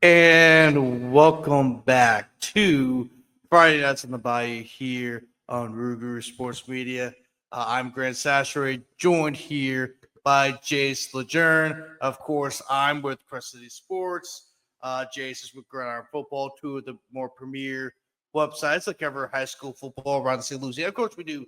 And welcome back to Friday Nights in the Bayou here on Ruger Sports Media. I'm Grant Sashray, joined here by Jace Lejeune. Of course, I'm with Crest City Sports. Jace is with Gridiron Football, two of the more premier websites that cover high school football around the South Louisiana. Of course, we do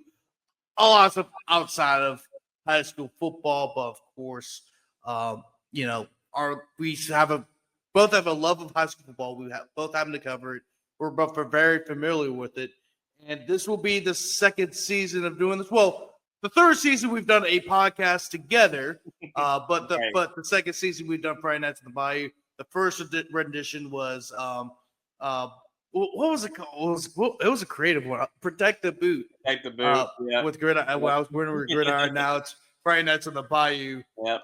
a lot of stuff outside of high school football, but of course, um, we have a both have a love of high school football. We have both happen to cover it. We're both very familiar with it, and this will be the second season of doing this. Well, the third season we've done a podcast together, but the second season we've done Friday Nights in the Bayou. The first rendition was what was it called? It was a creative one. Protect the Boot. Protect the Boot. With Gridiron. Well, I was wearing a Gridiron. Now it's Friday Nights on the Bayou. Yep.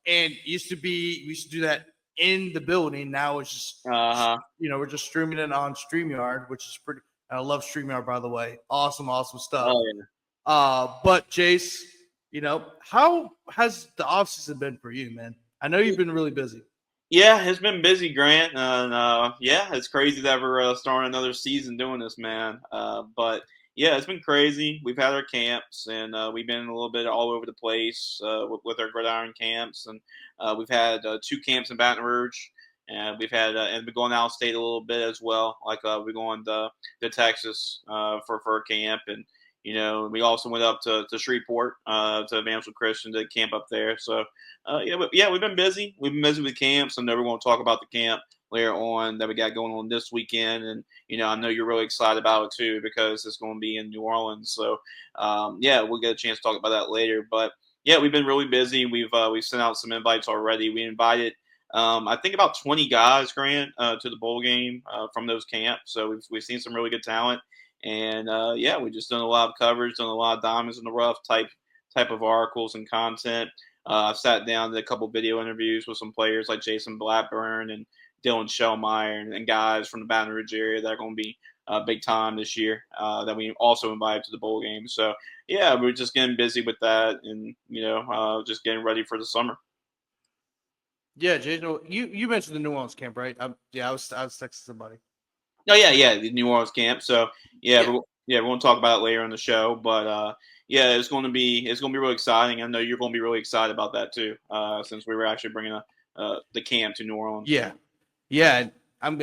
And we used to do that in the building. Now it's just we're just streaming it on StreamYard, which is pretty. I love StreamYard, by the way. Awesome stuff. Oh, yeah. But Jace, how has the offseason been for you, man? I know you've been really busy. Yeah, it's been busy, Grant, and it's crazy that we're starting another season doing this, man. But yeah, it's been crazy. We've had our camps, and we've been a little bit all over the place with our Gridiron camps, and we've had 2 camps in Baton Rouge, and we've had and we're going out of state a little bit as well. Like we're going to Texas for a camp, and we also went up to Shreveport to Evansville Christian to camp up there. So we've been busy. We've been busy with camps, and we're going to talk about the camp later on that we got going on this weekend. And I know you're really excited about it too because it's going to be in New Orleans. So we'll get a chance to talk about that later. But yeah, we've been really busy. We've sent out some invites already. We invited I think about 20 guys, Grant, to the bowl game from those camps. So we've seen some really good talent. And we just done a lot of coverage, done a lot of diamonds in the rough type of articles and content. I've sat down to a couple video interviews with some players like Jason Blackburn and Dylan Shellmeyer and guys from the Baton Rouge area that are going to be big time this year that we also invited to the bowl game. So yeah, we're just getting busy with that and just getting ready for the summer. Yeah, Jason, you mentioned the New Orleans camp, right? I was texting somebody. Oh yeah, the New Orleans camp. So we're going to talk about it later on the show. But it's going to be really exciting. I know you're going to be really excited about that too, since we were actually bringing the camp to New Orleans. Yeah. I'm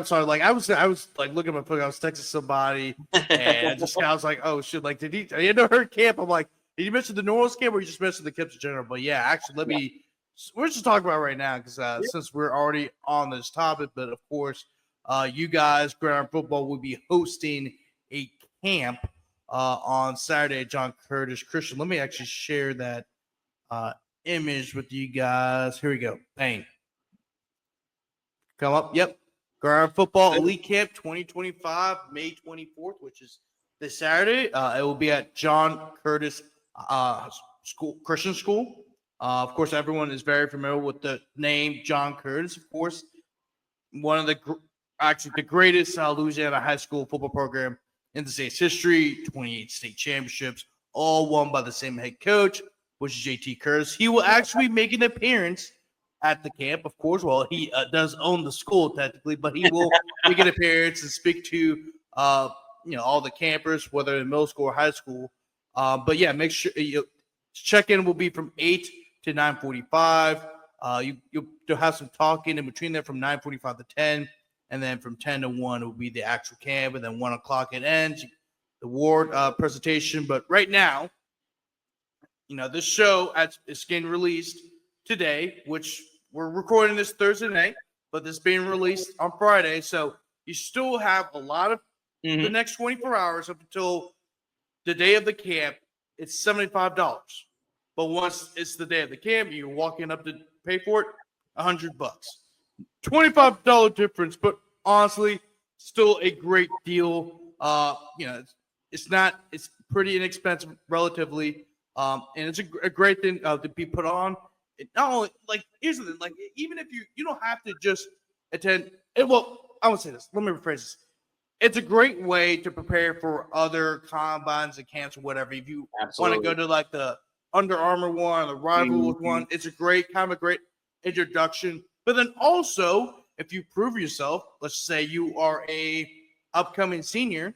sorry. Like I was like looking at my phone. I was texting somebody, and I was like, oh shit! Like did he? I know her camp. I'm like, did you mention the New Orleans camp, or you just mentioned the camps in general? But yeah, actually, we're just talking about it right now because since we're already on this topic, but of course. You guys, Gridiron Football, will be hosting a camp on Saturday at John Curtis Christian. Let me actually share that image with you guys. Here we go. Bang. Come up. Yep. Gridiron Football Elite Camp 2025, May 24th, which is this Saturday. It will be at John Curtis Christian School. Of course, everyone is very familiar with the name John Curtis, of course. One of the greatest Louisiana high school football program in the state's history, 28 state championships, all won by the same head coach, which is JT Curtis. He will actually make an appearance at the camp, of course. Well, he does own the school technically, but he will make an appearance and speak to all the campers, whether in middle school or high school. But yeah, make sure check-in will be from 8 to 9:45. You'll have some talking in between there from 9:45 to 10. And then from 10 to 1 will be the actual camp. And then 1 o'clock it ends, the award presentation. But right now, this show is getting released today, which we're recording this Thursday night, but this being released on Friday. So you still have a lot of the next 24 hours up until the day of the camp. It's $75. But once it's the day of the camp, you're walking up to pay for it, $100. $25 difference, but honestly, still a great deal. It's pretty inexpensive relatively, and it's a great thing to be put on. It not only here's the thing, even if you don't have to just attend. Well, I would say this. Let me rephrase this. It's a great way to prepare for other combines and camps or whatever. If you want to go to the Under Armour one, or the Rivals one, it's a great introduction. But then also, if you prove yourself, let's say you are a upcoming senior,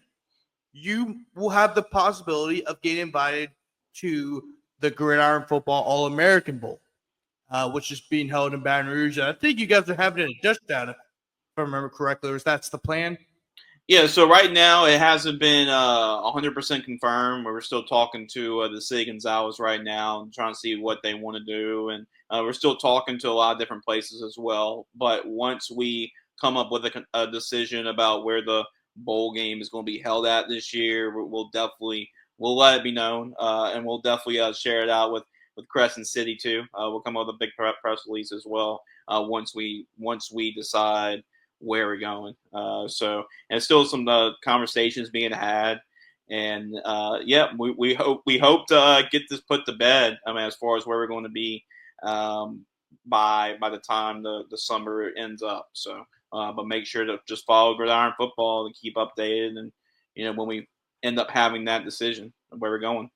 you will have the possibility of getting invited to the Gridiron Football All-American Bowl, which is being held in Baton Rouge. And I think you guys are having it in Destrehan, if I remember correctly, or is that's the plan? Yeah, so right now it hasn't been 100% confirmed. We're still talking to the city Gonzalez right now and trying to see what they want to do. And we're still talking to a lot of different places as well. But once we come up with a decision about where the bowl game is going to be held at this year, we'll let it be known. And we'll definitely share it out with Crescent City too. We'll come up with a big press release as well once we decide where we're going. And still some conversations being had, and we hope to get this put to bed. I mean, as far as where we're going to be by the time the summer ends up. So, but make sure to just follow Gridiron Football to keep updated, and when we end up having that decision of where we're going.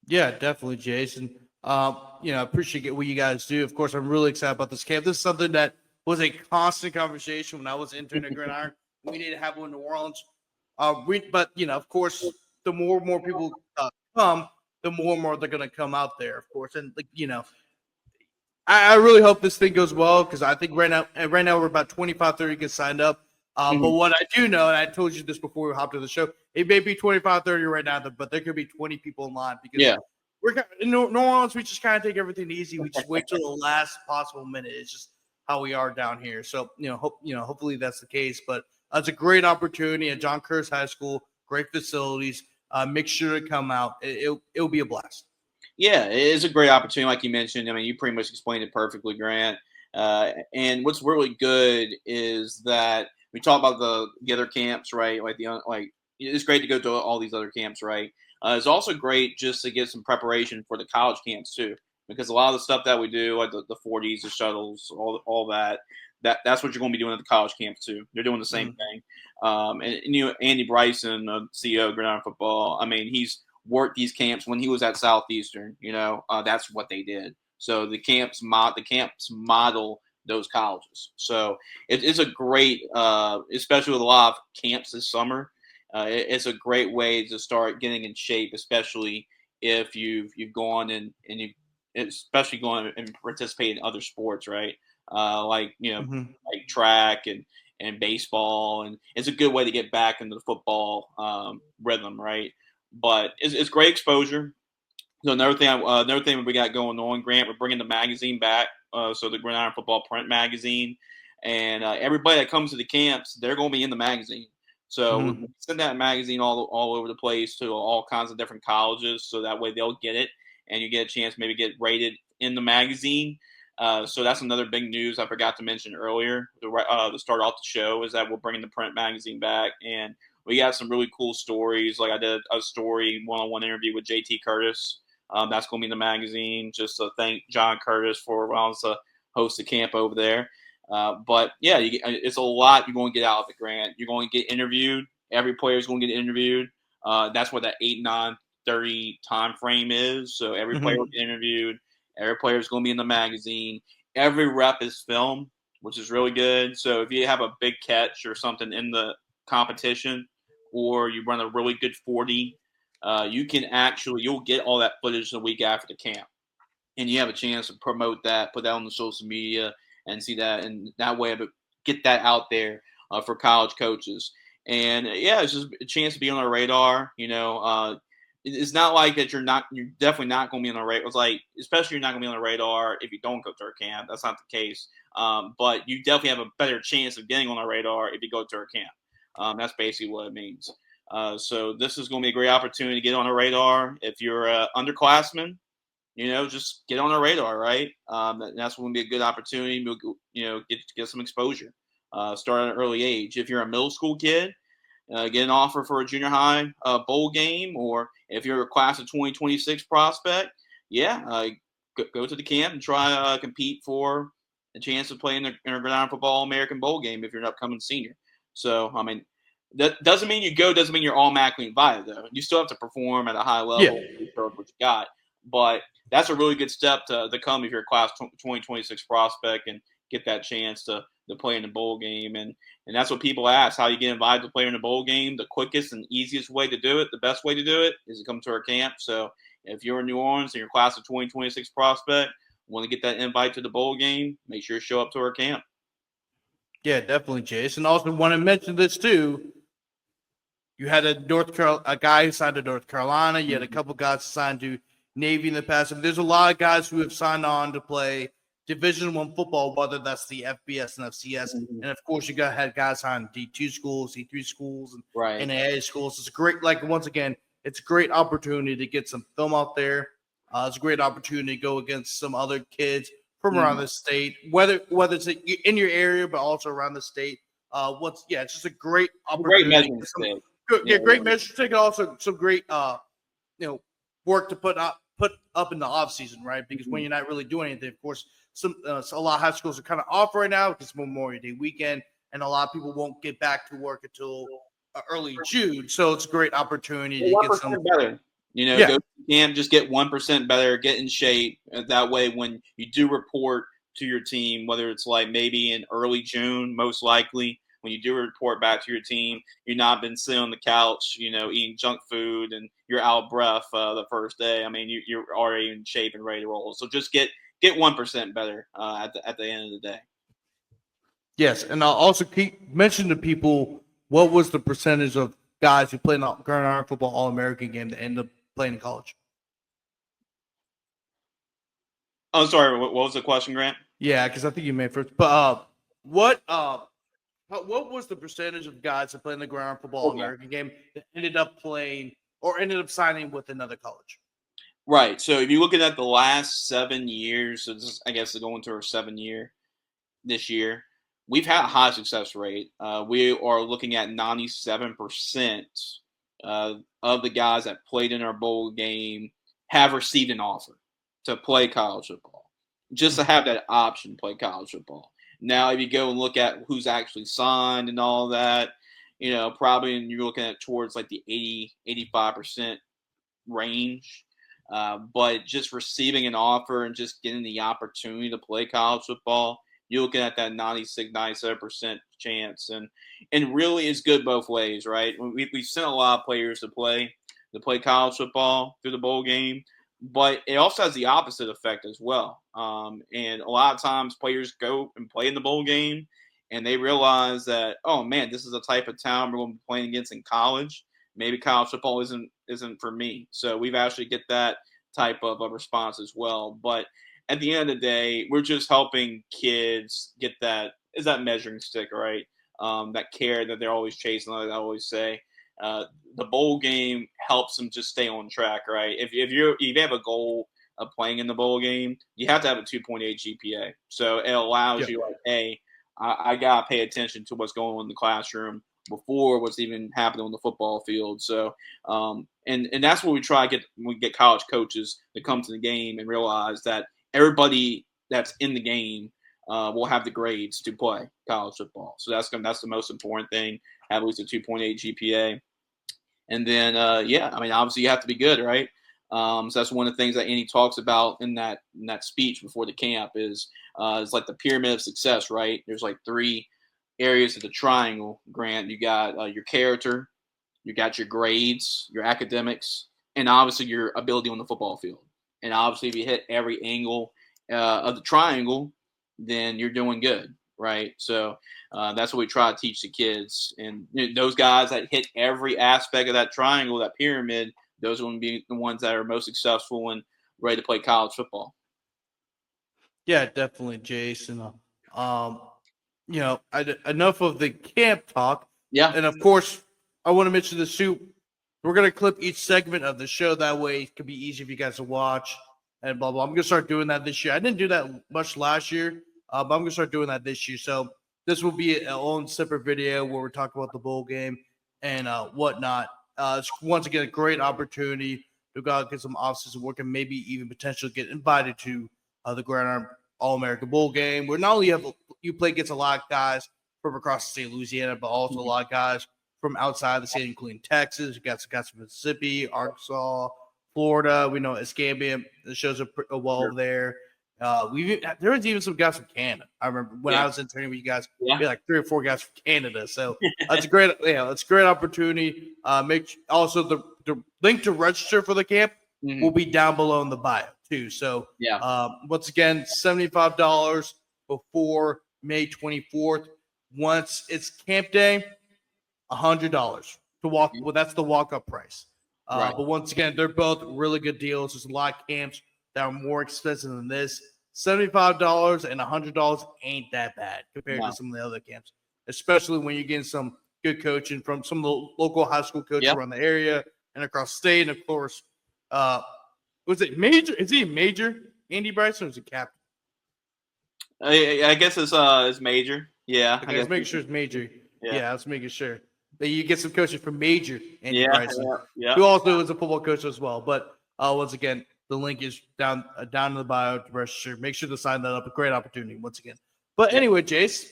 Yeah, definitely, Jason. Appreciate what you guys do. Of course, I'm really excited about this camp. This is something that was a constant conversation when I was interning at Gridiron. We need to have one in New Orleans. But of course, the more and more people come, the more and more they're going to come out there, of course. And I really hope this thing goes well, because I think right now we're about 25, 30 get signed up. But what I do know, and I told you this before we hopped to the show, it may be 25, 30 right now, but there could be 20 people in line, because we're in New Orleans. We just kind of take everything easy. We just wait till the last possible minute. It's just how we are down here. So, hopefully that's the case. But it's a great opportunity at John Curtis High School, great facilities. Make sure to come out. It'll be a blast. Yeah, it is a great opportunity, like you mentioned. I mean, you pretty much explained it perfectly, Grant. And what's really good is that we talk about the other camps, right? Like it's great to go to all these other camps, right? It's also great just to get some preparation for the college camps too, because a lot of the stuff that we do, like the 40s, the shuttles, all that's what you're going to be doing at the college camps too. They're doing the same thing. And Andy Bryson, CEO of Gridiron Football, I mean, he's worked these camps when he was at Southeastern. That's what they did. So the camps model those colleges. So it's a great, especially with a lot of camps this summer. It's a great way to start getting in shape, especially if you've gone and you, especially going and participate in other sports, right? Like track and baseball, and it's a good way to get back into the football rhythm, right? But it's great exposure. So another thing we got going on, Grant, we're bringing the magazine back. So the Gridiron Football print magazine, and everybody that comes to the camps, they're going to be in the magazine. So we send that magazine all over the place to all kinds of different colleges, so that way they'll get it, and you get a chance to maybe get rated in the magazine. So that's another big news I forgot to mention earlier to start off the show, is that we're bringing the print magazine back, and we got some really cool stories. Like I did a story, one-on-one interview with JT Curtis. That's going to be in the magazine, just to thank John Curtis for allowing us to host the camp over there. But yeah, it's a lot you're going to get out of it, Grant. You're going to get interviewed. Every player is going to get interviewed. That's what that 8, 9, 30 time frame is. So every player will get interviewed. Every player is going to be in the magazine. Every rep is filmed, which is really good. So if you have a big catch or something in the competition, or you run a really good 40, you'll get all that footage the week after the camp, and you have a chance to promote that, put that on the social media, and see that, and that way get that out there for college coaches. And it's just a chance to be on our radar. It's not like that you're definitely not going to be on the radar. It's like, especially you're not going to be on the radar if you don't go to our camp. That's not the case. But you definitely have a better chance of getting on our radar if you go to our camp. That's basically what it means. So this is going to be a great opportunity to get on our radar. If you're an underclassman, just get on our radar, right? That's going to be a good opportunity, get some exposure. Start at an early age. If you're a middle school kid, get an offer for a junior high bowl game, or if you're a class of 2026 prospect, go to the camp and try compete for a chance to play in a Gridiron Football American Bowl game if you're an upcoming senior. So, I mean, that doesn't mean you go, doesn't mean you're automatically invited, though. You still have to perform at a high level, show what you got. But that's a really good step to come if you're a class 2026 prospect and get that chance to play in the bowl game. And that's what people ask, how you get invited to play in the bowl game. The quickest and easiest way to do it, the best way to do it, is to come to our camp. So if you're in New Orleans and you're class of 2026 prospect, want to get that invite to the bowl game, make sure you show up to our camp. Yeah, definitely, Jace. And also want to mention this too. You had a guy who signed to North Carolina. You had a couple guys signed to Navy in the past. I mean, there's a lot of guys who have signed on to play Division I football, whether that's the FBS and FCS. And of course, you had guys on D2 schools, D3 schools, and NAIA schools. It's a great, once again, it's a great opportunity to get some film out there. It's a great opportunity to go against some other kids from around the state, whether it's in your area, but also around the state. It's just a great opportunity. Great measuring stick. Great measuring stick, and also some great, work to put up in the off season, right? Because when you're not really doing anything, of course, a lot of high schools are kind of off right now because it's Memorial Day weekend, and a lot of people won't get back to work until early June. So it's a great opportunity to get some better. Go to camp, just get 1% better, get in shape. That way, when you do report to your team, whether it's like maybe in early June, most likely, when you do report back to your team, you're not been sitting on the couch, eating junk food, and you're out of breath the first day. I mean, you're already in shape and ready to roll. So just get 1% better at the end of the day. Yes, and I'll also mention to people what was the percentage of guys who played in the Grand Iron Football All-American game that ended up playing in college. Oh, sorry. What was the question, Grant? Yeah, because I think you made first. But what was the percentage of guys that played in the Grand Iron Football All-American game that ended up playing or ended up signing with another college? Right. So if you're looking at the last 7 years, so I guess going to our 7th year this year, we've had a high success rate. We are looking at 97% of the guys that played in our bowl game have received an offer to play college football, just to have that option to play college football. Now, if you go and look at who's actually signed and all that, probably you're looking at towards like the 85% range. But just receiving an offer and just getting the opportunity to play college football, you're looking at that 96-97% chance. And really it's good both ways, right? We've sent a lot of players to play college football through the bowl game, but it also has the opposite effect as well. And a lot of times players go and play in the bowl game and they realize that, oh man, this is the type of town we're going to be playing against in college. Maybe college football isn't for me. So we've actually get that type of a response as well. But at the end of the day, we're just helping kids get that measuring stick, right? That care that they're always chasing, like I always say. The bowl game helps them just stay on track, right? If you have a goal of playing in the bowl game, you have to have a 2.8 GPA. So it allows you, like, hey, I gotta pay attention to what's going on in the classroom before what's even happening on the football field. So, and that's what we try to get when we get college coaches to come to the game and realize that everybody that's in the game will have the grades to play college football. So that's the most important thing. Have at least a 2.8 GPA. And then, obviously you have to be good, right? So that's one of the things that Andy talks about in that speech before the camp is like the pyramid of success, right? There's like 3 areas of the triangle, Grant. You got your character, you got your grades, your academics, and obviously your ability on the football field. And obviously if you hit every angle of the triangle, then you're doing good, right? So that's what we try to teach the kids. And those guys that hit every aspect of that triangle, that pyramid, those are going to be the ones that are most successful and ready to play college football. Yeah, definitely, Jason. Enough of the camp talk. Yeah. And of course, I want to mention the soup. We're going to clip each segment of the show. That way it can be easy for you guys to watch and blah, blah. I'm going to start doing that this year. I didn't do that much last year, but I'm going to start doing that this year. So this will be an own separate video where we're talking about the bowl game and whatnot. It's once again a great opportunity to go out and get some off-season work and maybe even potentially get invited to the Grand Iron All-American Bowl game, where not only you play against a lot of guys from across the state of Louisiana, but also a lot of guys from outside the state, including Texas. You got some guys from Mississippi, Arkansas, Florida. We know Escambia shows up well over there. There was even some guys from Canada. I remember when I was interning with you guys, we had like 3 or 4 guys from Canada. So that's a great opportunity. Also the link to register for the camp will be down below in the bio too. So once again, $75 before May 24th. Once it's camp day, $100 to walk. Well, that's the walk-up price. But once again, they're both really good deals. There's a lot of camps that are more expensive than this. $75 and $100 ain't that bad compared to some of the other camps, especially when you're getting some good coaching from some of the local high school coaches around the area and across state. And of course, was it Major? Is he a Major, Andy Bryson, or is he captain? I guess it's Major. Yeah. Okay, let's make sure it's Major. Yeah, let's make sure that you get some coaching from Major Andy Bryson, who also is a football coach as well. But once again, the link is down in the bio to register. Make sure to sign that up. A great opportunity once again. But anyway, Jace,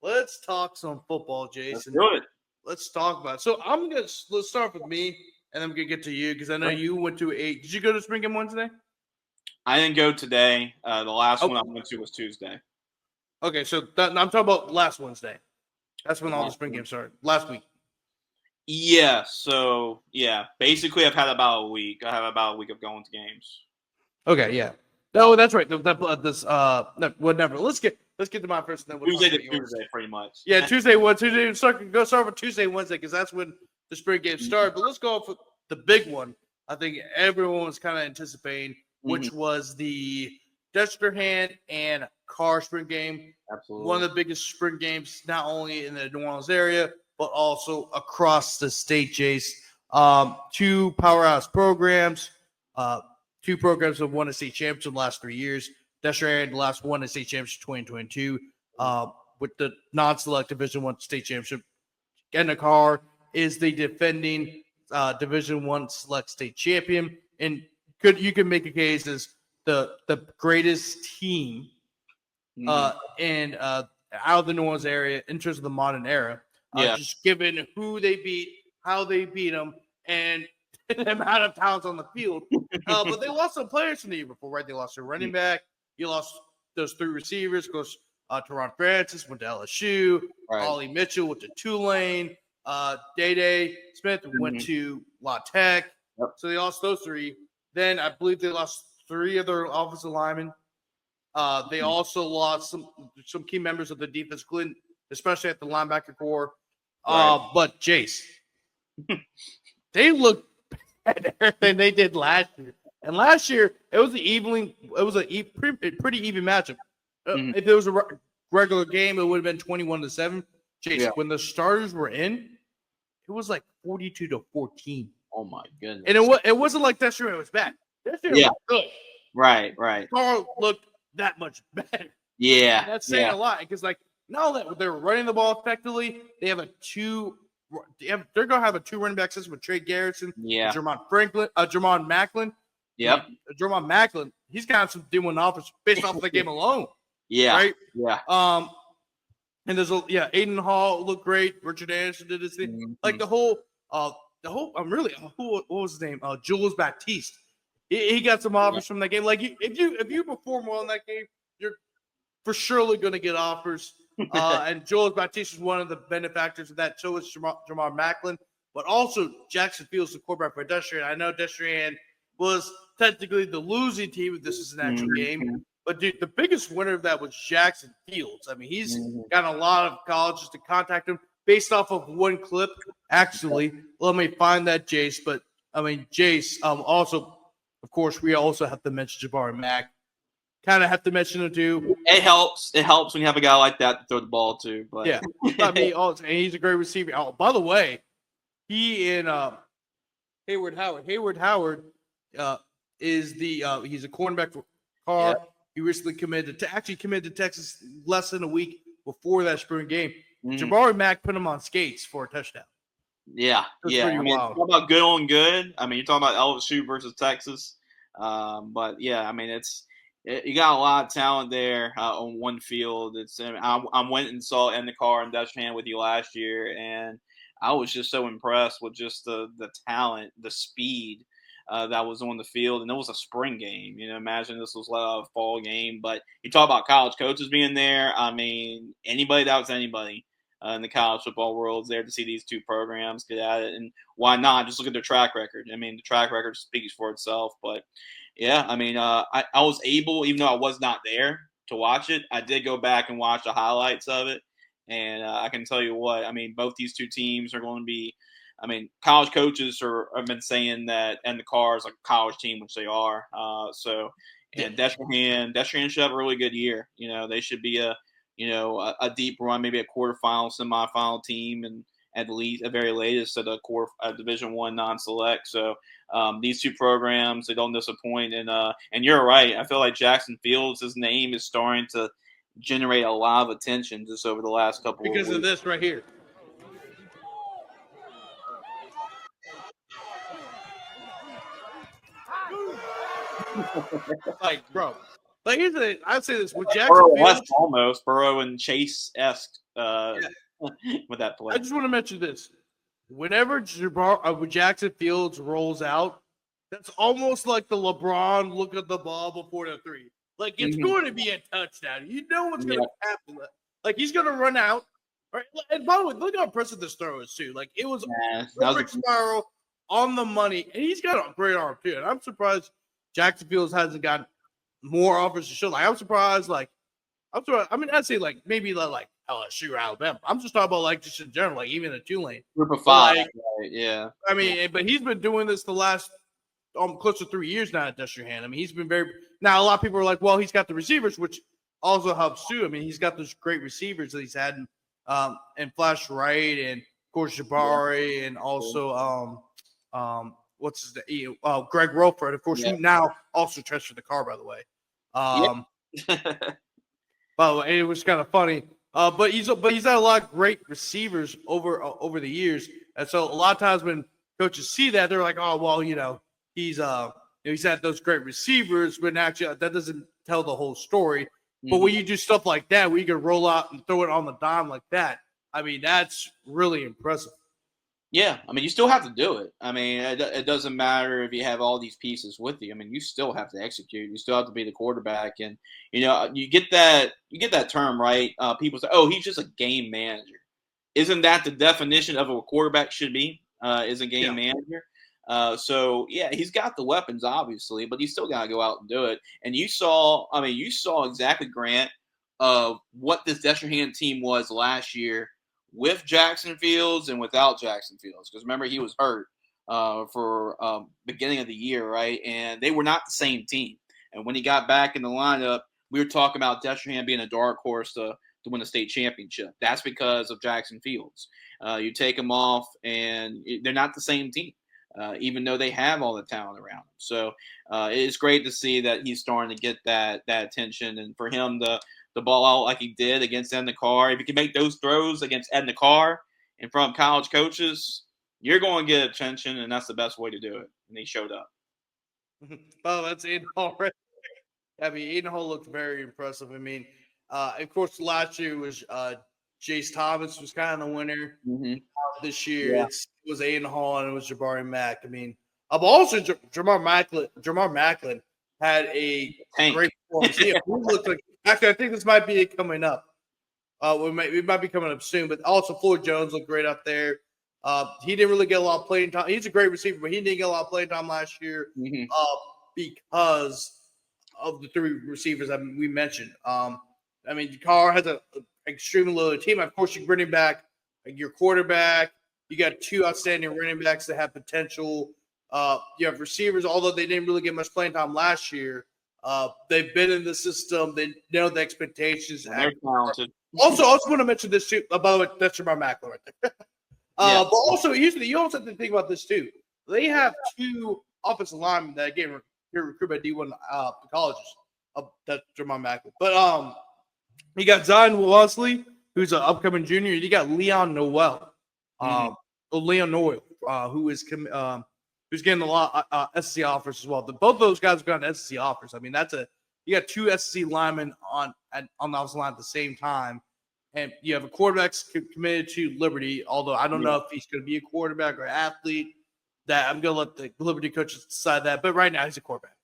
let's talk some football, Jace. Let's do it. Let's talk about it. So let's start with me, and then we're gonna get to you because I know you went to Did you go to spring game Wednesday? I didn't go today. The last one I went to was Tuesday. Okay, so I'm talking about last Wednesday. That's when all the spring games started. Last week. Yeah. So basically, I've had about a week. I have about a week of going to games. Okay. Yeah. No, that's right. Whatever. Let's get to my first. Then Tuesday to Tuesday, pretty much. Yeah, Tuesday. Tuesday. Start with Tuesday, Wednesday, because that's when the spring games start. But let's go for the big one. I think everyone was kind of anticipating, which was the Destrehan-Karr spring game. Absolutely. One of the biggest spring games, not only in the New Orleans area, but also across the state, Jace. 2 powerhouse programs. 2 programs have won a state championship in the last 3 years. Destrehan last won a state championship 2022 with the non-select Division I state championship. Karr is the defending Division I select state champion, and you can make a case as the greatest team and out of the New Orleans area in terms of the modern era. Just given who they beat, how they beat them, and the amount of talent on the field. But they lost some players from the year before, right? They lost their running back. You lost those 3 receivers. Of course, Teron Francis went to LSU. Ollie Mitchell went to Tulane. Day Smith went to La Tech. So they lost those 3. Then I believe they lost 3 of their offensive linemen. They also lost some key members of the defense, especially at the linebacker core. But Jace, they look better than they did last year. And last year, it was a pretty even matchup. If it was a regular game, it would have been 21-7. Jace, when the starters were in, it was like 42-14. Oh my goodness! And it wasn't like Destrehan was bad. Destrehan was good. Right. Karr looked that much better. Yeah, and that's saying a lot because now that they're running the ball effectively, they have they're gonna have a 2 running back system with Trey Garrison, Jermon Macklin. Yep. Jermon Macklin, he's got some doing offers based off of the game alone. Yeah. Right? Yeah. And there's Aiden Hall looked great. Richard Anderson did his thing. Like the whole what was his name? Jules Baptiste. He got some offers from that game. Like if you perform well in that game, you're for surely going to get offers. And Jules Baptiste is one of the benefactors of that. So is Jermon Macklin, but also Jackson Fields, the quarterback for Destrehan. I know Destrehan was technically the losing team if this is an actual game. But dude, the biggest winner of that was Jackson Fields. I mean, he's got a lot of colleges to contact him based off of one clip. Actually, let me find that, Jace. But I mean, Jace. Also, of course, we also have to mention Jabari Mack. Kind of have to mention him too. It helps. It helps when you have a guy like that to throw the ball to. But yeah, I mean, and he's a great receiver. Oh, by the way, he and Hayward Howard. Hayward Howard is he's a cornerback for Karr. Yeah. He recently committed to Texas less than a week before that spring game. Jabari Mack put him on skates for a touchdown. Yeah, I mean, wild. Talk about good on good. I mean, you're talking about LSU versus Texas. But yeah, I mean, you got a lot of talent there on one field. I went and saw in the car in Dutchman with you last year, and I was just so impressed with just the talent, the speed that was on the field, and it was a spring game. Imagine this was a fall game. But you talk about college coaches being there. I mean, anybody that was anybody in the college football world is there to see these two programs get at it. And why not? Just look at their track record. I mean, the track record speaks for itself. But yeah, I mean, I was able, even though I was not there to watch it, I did go back and watch the highlights of it. And I can tell you what, I mean, both these two teams are going to be, I mean, college coaches have been saying that, and the Carr is like a college team, which they are. And Destrehan should have a really good year. They should be a deep run, maybe a quarterfinal, semifinal team, and at very latest at a Division I non-select. So these two programs, they don't disappoint. And you're right. I feel like Jackson Fields, his name is starting to generate a lot of attention just over the last couple of weeks. Because of this right here. Like, bro. Like, I'd say this with Jackson Fields. Almost Burrow and Chase-esque with that play. I just want to mention this. Whenever Jackson Fields rolls out, that's almost like the LeBron look at the ball before the three. Like, it's going to be a touchdown. You know what's going to happen. Like, he's going to run out. Right? And by the way, look how impressive this throw is, too. Like, it was perfect spiral on the money. And he's got a great arm, too. And I'm surprised Jackson Fields hasn't gotten more offers to show. Like, I'm surprised. I mean, I'd say, maybe like LSU or Alabama. I'm just talking about, just in general, even a Tulane. Group of five. Right, yeah. I mean, but he's been doing this the last close to 3 years now at Destrehan. I mean, he's been now a lot of people are like, well, he's got the receivers, which also helps too. I mean, he's got those great receivers that he's had and Flash Wright and of course Jabari and also what's his name? Greg Rolford, of course, who now also transferred the Carr, by the way. By the way, it was kind of funny. But he's had a lot of great receivers over the years, and so a lot of times when coaches see that, they're like, oh well, he's had those great receivers, but actually that doesn't tell the whole story. But when you do stuff like that, where you can roll out and throw it on the dime like that, I mean, that's really impressive. Yeah, I mean, you still have to do it. I mean, it doesn't matter if you have all these pieces with you. I mean, you still have to execute. You still have to be the quarterback, and you get that term right. People say, "Oh, he's just a game manager." Isn't that the definition of what a quarterback should be? Is a game manager. So yeah, he's got the weapons, obviously, but he's still got to go out and do it. And you saw exactly, Grant, of what this Destrehan team was last year with Jackson Fields and without Jackson Fields. Because remember, he was hurt for beginning of the year, right? And they were not the same team. And when he got back in the lineup, we were talking about Destrehan being a dark horse to win a state championship. That's because of Jackson Fields. You take him off, and they're not the same team. Even though they have all the talent around him. So it's great to see that he's starting to get that attention, and for him to ball out like he did against Carr. If you can make those throws against Carr in front of college coaches, you're going to get attention, and that's the best way to do it. And he showed up. Oh, that's Aiden Hall right there. I mean, Aiden Hall looked very impressive. I mean, of course, last year was Jace Thomas was kind of the winner. This year it was Aiden Hall and it was Jabari Mack. I mean, also Jamar Macklin had a great performance. Actually, I think this might be coming up. We might be coming up soon, but also Floyd Jones looked great up there. He didn't really get a lot of playing time. He's a great receiver, but he didn't get a lot of playing time last year because of the three receivers that we mentioned. I mean, Carr has an extremely loaded team. Of course, you're bringing back your quarterback. You got two outstanding running backs that have potential. You have receivers, although they didn't really get much playing time last year. They've been in the system. They know the expectations. They're talented. Also want to mention this too. By the way, that's Jamar Macklin right there. But also, you also have to think about this too. They have two offensive linemen that get recruited by D1 colleges. That's Jamar Macklin. But you got Zion Wesley, who's an upcoming junior. You got Leon Noel, who's getting a lot of SEC offers as well. Both those guys have gotten SEC offers. I mean, you got two SEC linemen on the offensive line at the same time, and you have a quarterback committed to Liberty. Although I don't know if he's going to be a quarterback or athlete. that I'm gonna let the Liberty coaches decide that. But right now he's a quarterback.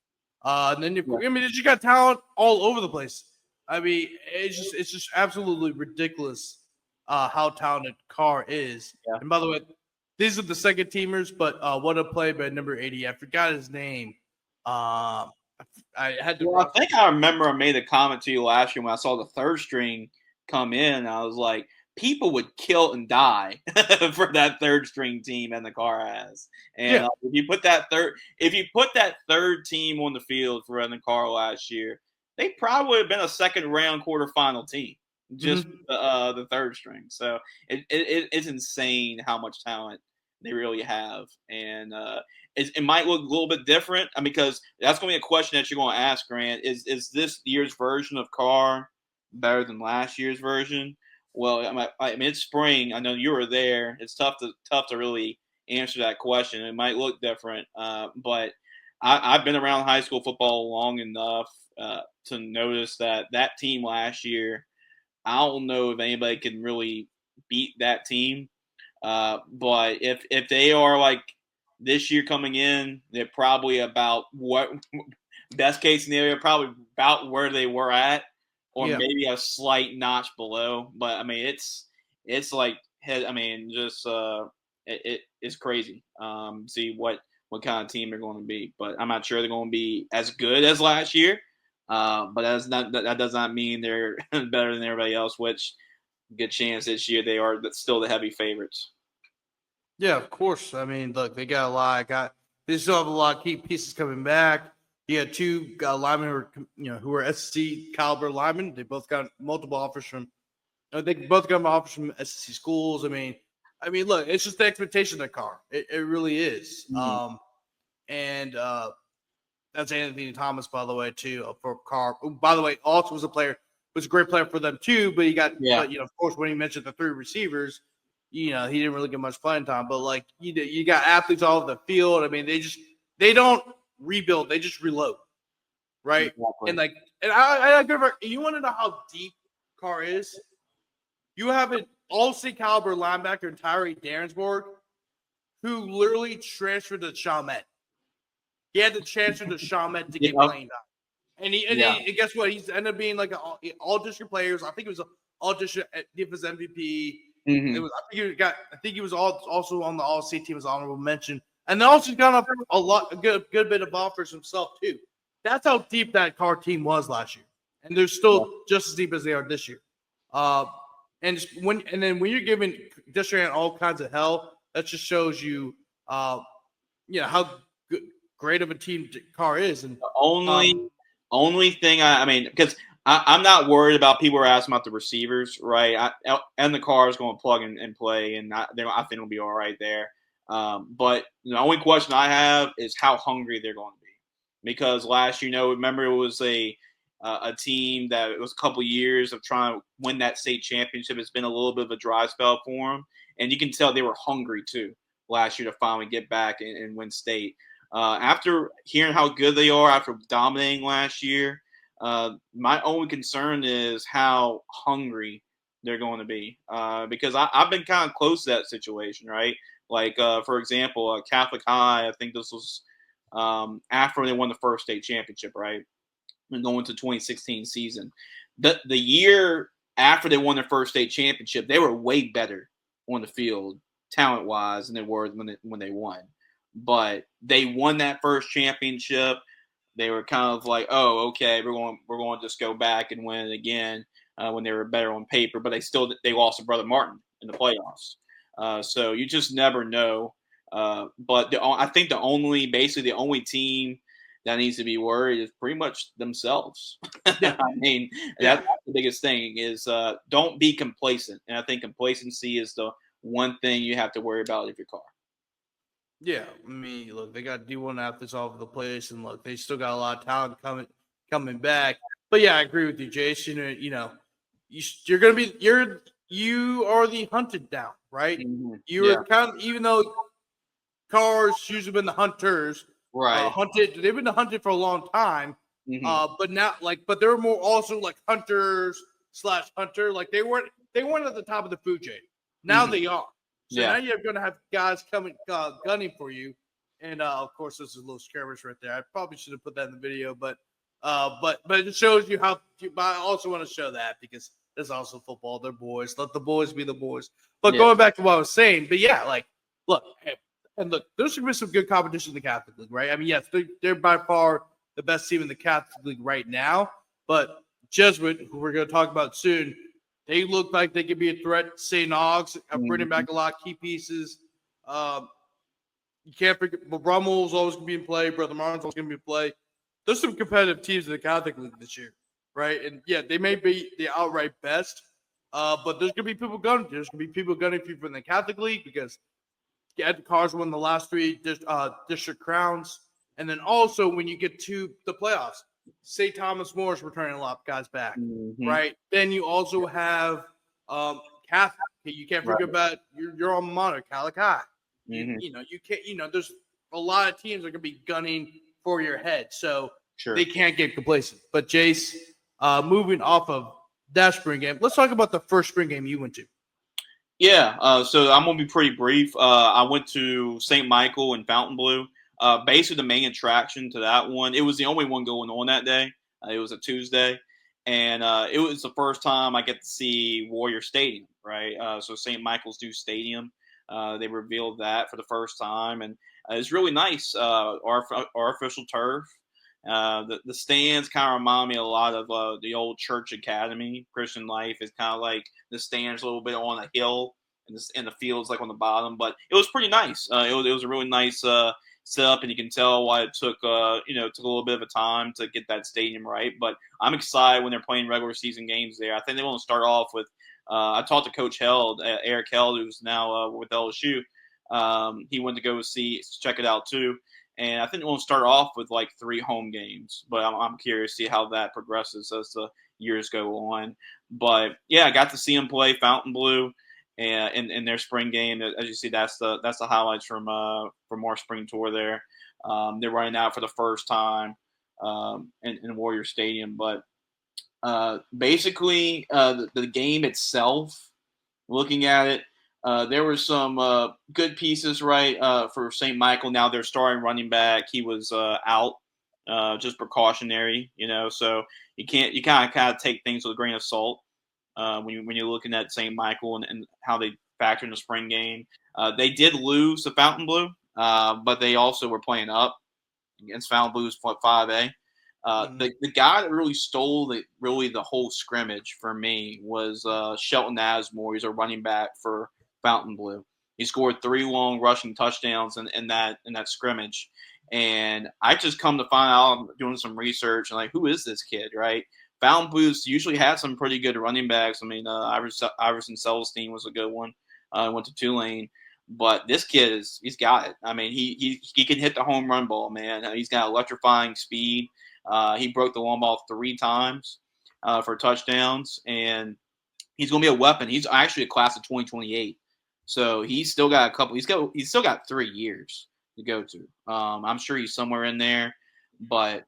And then I mean, you got talent all over the place. I mean, it's just absolutely ridiculous how talented Carr is. Yeah. And by the way, these are the second teamers, but what a play by number 80. I forgot his name. I had to. Well, I think I remember I made a comment to you last year when I saw the third string come in. I was like, people would kill and die for that third string team, and the Carr has. And if you put that third team on the field for the Carr last year, they probably would have been a second round quarterfinal team, just the third string. So it's insane how much talent they really have, and it might look a little bit different. I mean, because that's going to be a question that you're going to ask, Grant. Is this year's version of Carr better than last year's version? Well, I mean, it's spring. I know you were there. It's tough to really answer that question. It might look different, but I've been around high school football long enough to notice that team last year, I don't know if anybody can really beat that team. But if they are like this year coming in, they're probably about what best case scenario, probably about where they were at, or maybe a slight notch below. But I mean, it's like, I mean, just it's crazy. See what kind of team they're going to be, but I'm not sure they're going to be as good as last year. But that does not mean they're better than everybody else. Which good chance this year they are still the heavy favorites. Yeah, of course. I mean, look, they got a lot. They still have a lot of key pieces coming back. You had two linemen who are SEC caliber linemen. They both got multiple offers from. They both got offers from SEC schools. I mean, look, it's just the expectation of Carr. It really is. And that's Anthony Thomas, by the way, too, for Carr. Who, by the way, also was a great player for them too. But but, of course, when he mentioned the three receivers, he didn't really get much playing time. But like you got athletes all over the field. I mean, they don't rebuild, they just reload, right? Exactly. And I you want to know how deep Carr is? You have an all-state caliber linebacker, Tyree Darensbourg, who literally transferred to Chalmette. He had to transfer to Chalmette to get playing time. And guess what? He's ended up being like an all-district players. I think it was an all-district defense MVP. I think he was also on the All-State team as honorable mention. And they also got a good bit of offers himself too. That's how deep that Carr team was last year, and they're still just as deep as they are this year. And when you're giving Destrehan all kinds of hell, that just shows you, how great of a team Carr is. And the only thing I mean, because I'm not worried about people are asking about the receivers, right? And the Carr is going to plug and play, and I think it'll be all right there. But the only question I have is how hungry they're going to be, because last year, remember it was a team that it was a couple years of trying to win that state championship. It's been a little bit of a dry spell for them, and you can tell they were hungry too last year to finally get back and win state. After hearing how good they are after dominating last year, my only concern is how hungry they're going to be, because I've been kind of close to that situation, right? Like, for example, Catholic High, I think this was after they won the first state championship, right? And going to 2016 season. The year after they won their first state championship, they were way better on the field, talent-wise, than they were when they won. But they won that first championship. They were kind of like, oh, okay, we're going to just go back and win it again when they were better on paper. But they lost to Brother Martin in the playoffs. So you just never know. But I think the only team that needs to be worried is pretty much themselves. I mean, that's the biggest thing is don't be complacent. And I think complacency is the one thing you have to worry about if you're Carr. Yeah, I mean, look, they got D1 athletes all over the place, and look, they still got a lot of talent coming back. But yeah, I agree with you, Jace. You're gonna be you are the hunted down, right? Mm-hmm. You're kind of, even though Carr's usually been the hunters, right? They've been the hunted for a long time. Mm-hmm. But now, but they're more also like hunters/hunter. Like they weren't at the top of the food chain. Now they are. So now you're going to have guys coming gunning for you. And of course, there's a little skirmish right there. I probably should have put that in the video, but it shows you how. But I also want to show that because there's also football. They're boys. Let the boys be the boys. But Yeah. going back to what I was saying, but yeah, like look, there's gonna be some good competition in the Catholic League, right? I mean, yes, they're by far the best team in the Catholic League right now, but Jesuit, who we're going to talk about soon, they look like they could be a threat. St. Aug's, bringing back a lot of key pieces. You can't forget, Brummel's always going to be in play. Brother Martin's always going to be in play. There's some competitive teams in the Catholic League this year, right? And yeah, they may be the outright best, but there's going to be people gunning. There's going to be people gunning for you from the Catholic League because Destrehan-Karr's won the last 3 district crowns. And then also when you get to the playoffs, St. Thomas More is returning a lot of guys back, right? Then you also have Catholic. You can't forget about your alma mater, Calicut. You can't. There's a lot of teams that are gonna be gunning for your head, so they can't get complacent. But Jace, moving off of that spring game, let's talk about the first spring game you went to. Yeah, so I'm gonna be pretty brief. I went to St. Michael in Fontainebleau. Basically, the main attraction to that one, it was the only one going on that day. It was a Tuesday, and it was the first time I get to see Warrior Stadium, right? So St. Michael's new stadium, they revealed that for the first time, and it's really nice. Artificial turf. The stands kind of remind me a lot of the old Church Academy. Christian Life is kind of like the stands a little bit on a hill, and the field's like on the bottom. But it was pretty nice. It was a really nice setup, and you can tell why it took a little bit of a time to get that stadium right. But I'm excited when they're playing regular season games there. I think they want to start off with. I talked to Coach Held, Eric Held, who's now with LSU. He went to go check it out too. And I think we'll start off with like 3 home games, but I'm curious to see how that progresses as the years go on. But yeah, I got to see them play Fontainebleau and in their spring game. As you see, that's the highlights from our spring tour there. They're running out for the first time in Warrior Stadium, but basically the game itself, looking at it. There were some good pieces, right, for St. Michael. Now they're starting running back. He was out, just precautionary, So you kind of take things with a grain of salt when you're looking at St. Michael and how they factor in the spring game. They did lose to Fontainebleau, but they also were playing up against Fontainebleau's 5A. The guy that really stole the whole scrimmage for me was Shelton Asmore. He's a running back for Fontainebleau. He scored 3 long rushing touchdowns in that scrimmage. And I just come to find out, I'm doing some research, and like, who is this kid, right? Fontainebleau's usually had some pretty good running backs. I mean, Iverson Celestine was a good one. Went to Tulane. But this kid he's got it. I mean, he can hit the home run ball, man. He's got electrifying speed. He broke the long ball 3 times for touchdowns, and he's going to be a weapon. He's actually a class of 2028, so he's still got he's still got 3 years to go to. I'm sure he's somewhere in there, but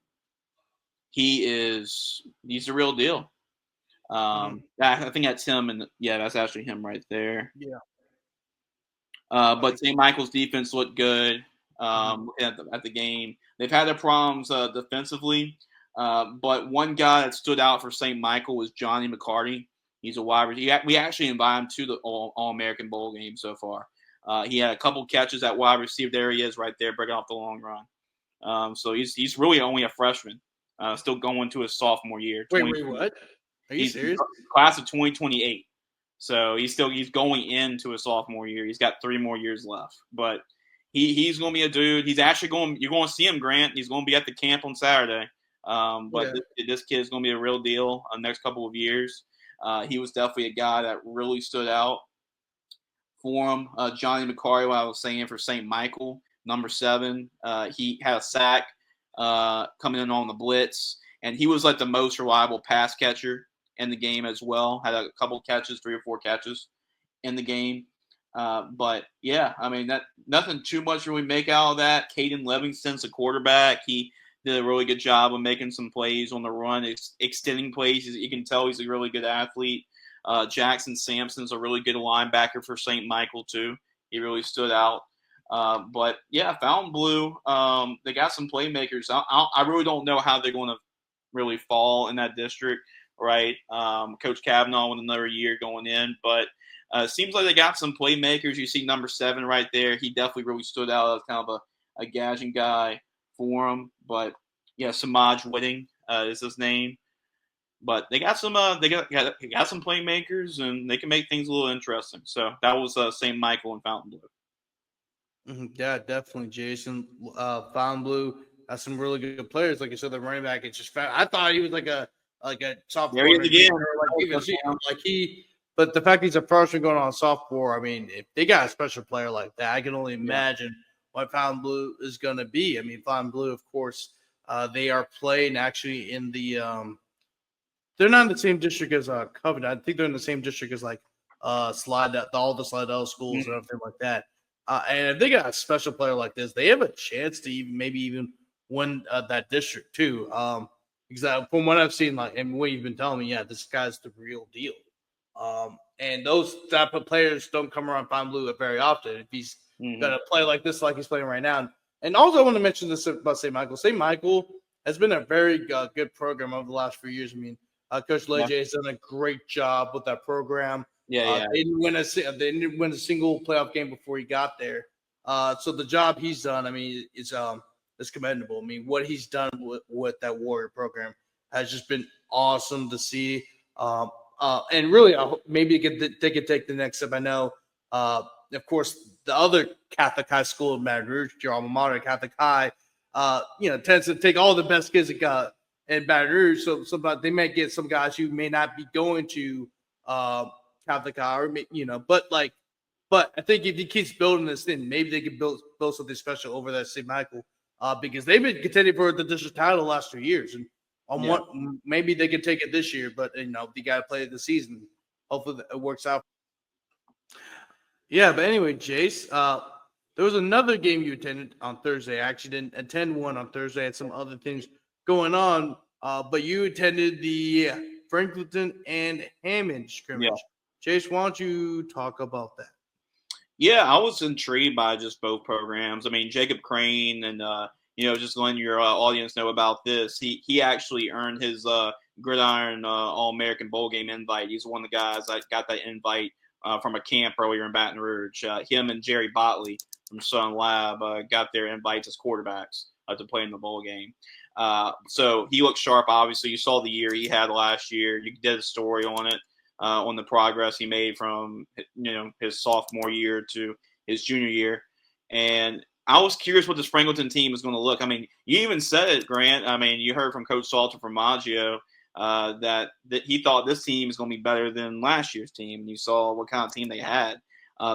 he's the real deal. I think that's him, and yeah, that's actually him right there. Yeah. But St. Michael's defense looked good. Looking at the game, they've had their problems defensively. But one guy that stood out for St. Michael was Johnny McCarty. He's a wide receiver. We actually invited him to the All-American Bowl game so far. He had a couple catches at wide receiver. There he is right there, breaking off the long run. So he's really only a freshman, still going to his sophomore year. Wait, what? Are you serious? Class of 2028. So he's going into his sophomore year. He's got 3 more years left. But he's going to be a dude. You're going to see him, Grant. He's going to be at the camp on Saturday. This kid is going to be a real deal the next couple of years. He was definitely a guy that really stood out for him. Johnny McCarty, what I was saying for St. Michael, number 7. He had a sack coming in on the blitz, and he was like the most reliable pass catcher in the game as well. Had a couple catches, 3 or 4 catches in the game. But yeah, I mean, nothing too much to really make out of that. Caden Livingston's a quarterback. He did a really good job of making some plays on the run, extending plays. You can tell he's a really good athlete. Jackson Sampson's a really good linebacker for St. Michael too. He really stood out. But yeah, Fountain Blue, they got some playmakers. I really don't know how they're going to really fall in that district, right? Coach Kavanaugh with another year going in, but it seems like they got some playmakers. You see number 7 right there. He definitely really stood out as kind of a gauging guy for him. But yeah, Samaj Whitting is his name. But they got some they got some playmakers, and they can make things a little interesting. So that was St. Michael and Fountain Blue. Yeah, definitely, Jason. Found Blue has some really good players. Like you said, the running back. It's just I thought he was like a There he sophomore, is again. but the fact he's a freshman going on sophomore. I mean, if they got a special player like that, I can only imagine what Found Blue is going to be. I mean, Found Blue, of course, they are playing actually in the. They're not in the same district as Covenant. I think they're in the same district as like all the Slidell schools and everything like that. And if they got a special player like this, they have a chance to maybe even win that district too. Because from what I've seen, like and what you've been telling me, yeah, this guy's the real deal. And those type of players don't come around Pine Blue very often. If he's going to play like this, like he's playing right now. And also, I want to mention this about St. Michael. St. Michael has been a very good program over the last few years. I mean, Coach Leger has done a great job with that program. They didn't win a single playoff game before he got there. So the job he's done, I mean, is commendable. I mean, what he's done with that Warrior program has just been awesome to see. And really, maybe they could take the next step. I know, of course, the other Catholic high school in Baton Rouge, your alma mater, Catholic High, tends to take all the best kids it got in Baton Rouge. So they may get some guys who may not be going to Catholic High, or but I think if he keeps building this thing, maybe they can build something special over that St. Michael, because they've been contending for the district title the last 2 years, and maybe they can take it this year. But you got to play the season. Hopefully it works out. Yeah, but anyway, Jace, there was another game you attended on Thursday. I actually didn't attend one on Thursday. I had some other things going on, but you attended the Franklinton and Hammond scrimmage. Jace, why don't you talk about that? Yeah, I was intrigued by just both programs. I mean, Jacob Crane and just letting your audience know about this. He actually earned his Gridiron All-American Bowl game invite. He's one of the guys that got that invite from a camp earlier in Baton Rouge. Him and Jerry Botley from Sun Lab got their invites as quarterbacks to play in the bowl game. So he looked sharp. Obviously, you saw the year he had last year. You did a story on it. On the progress he made from his sophomore year to his junior year, and I was curious what this Franklinton team is going to look. I mean, you even said it, Grant. I mean, you heard from Coach Salter from Maggio that he thought this team is going to be better than last year's team, and you saw what kind of team they had.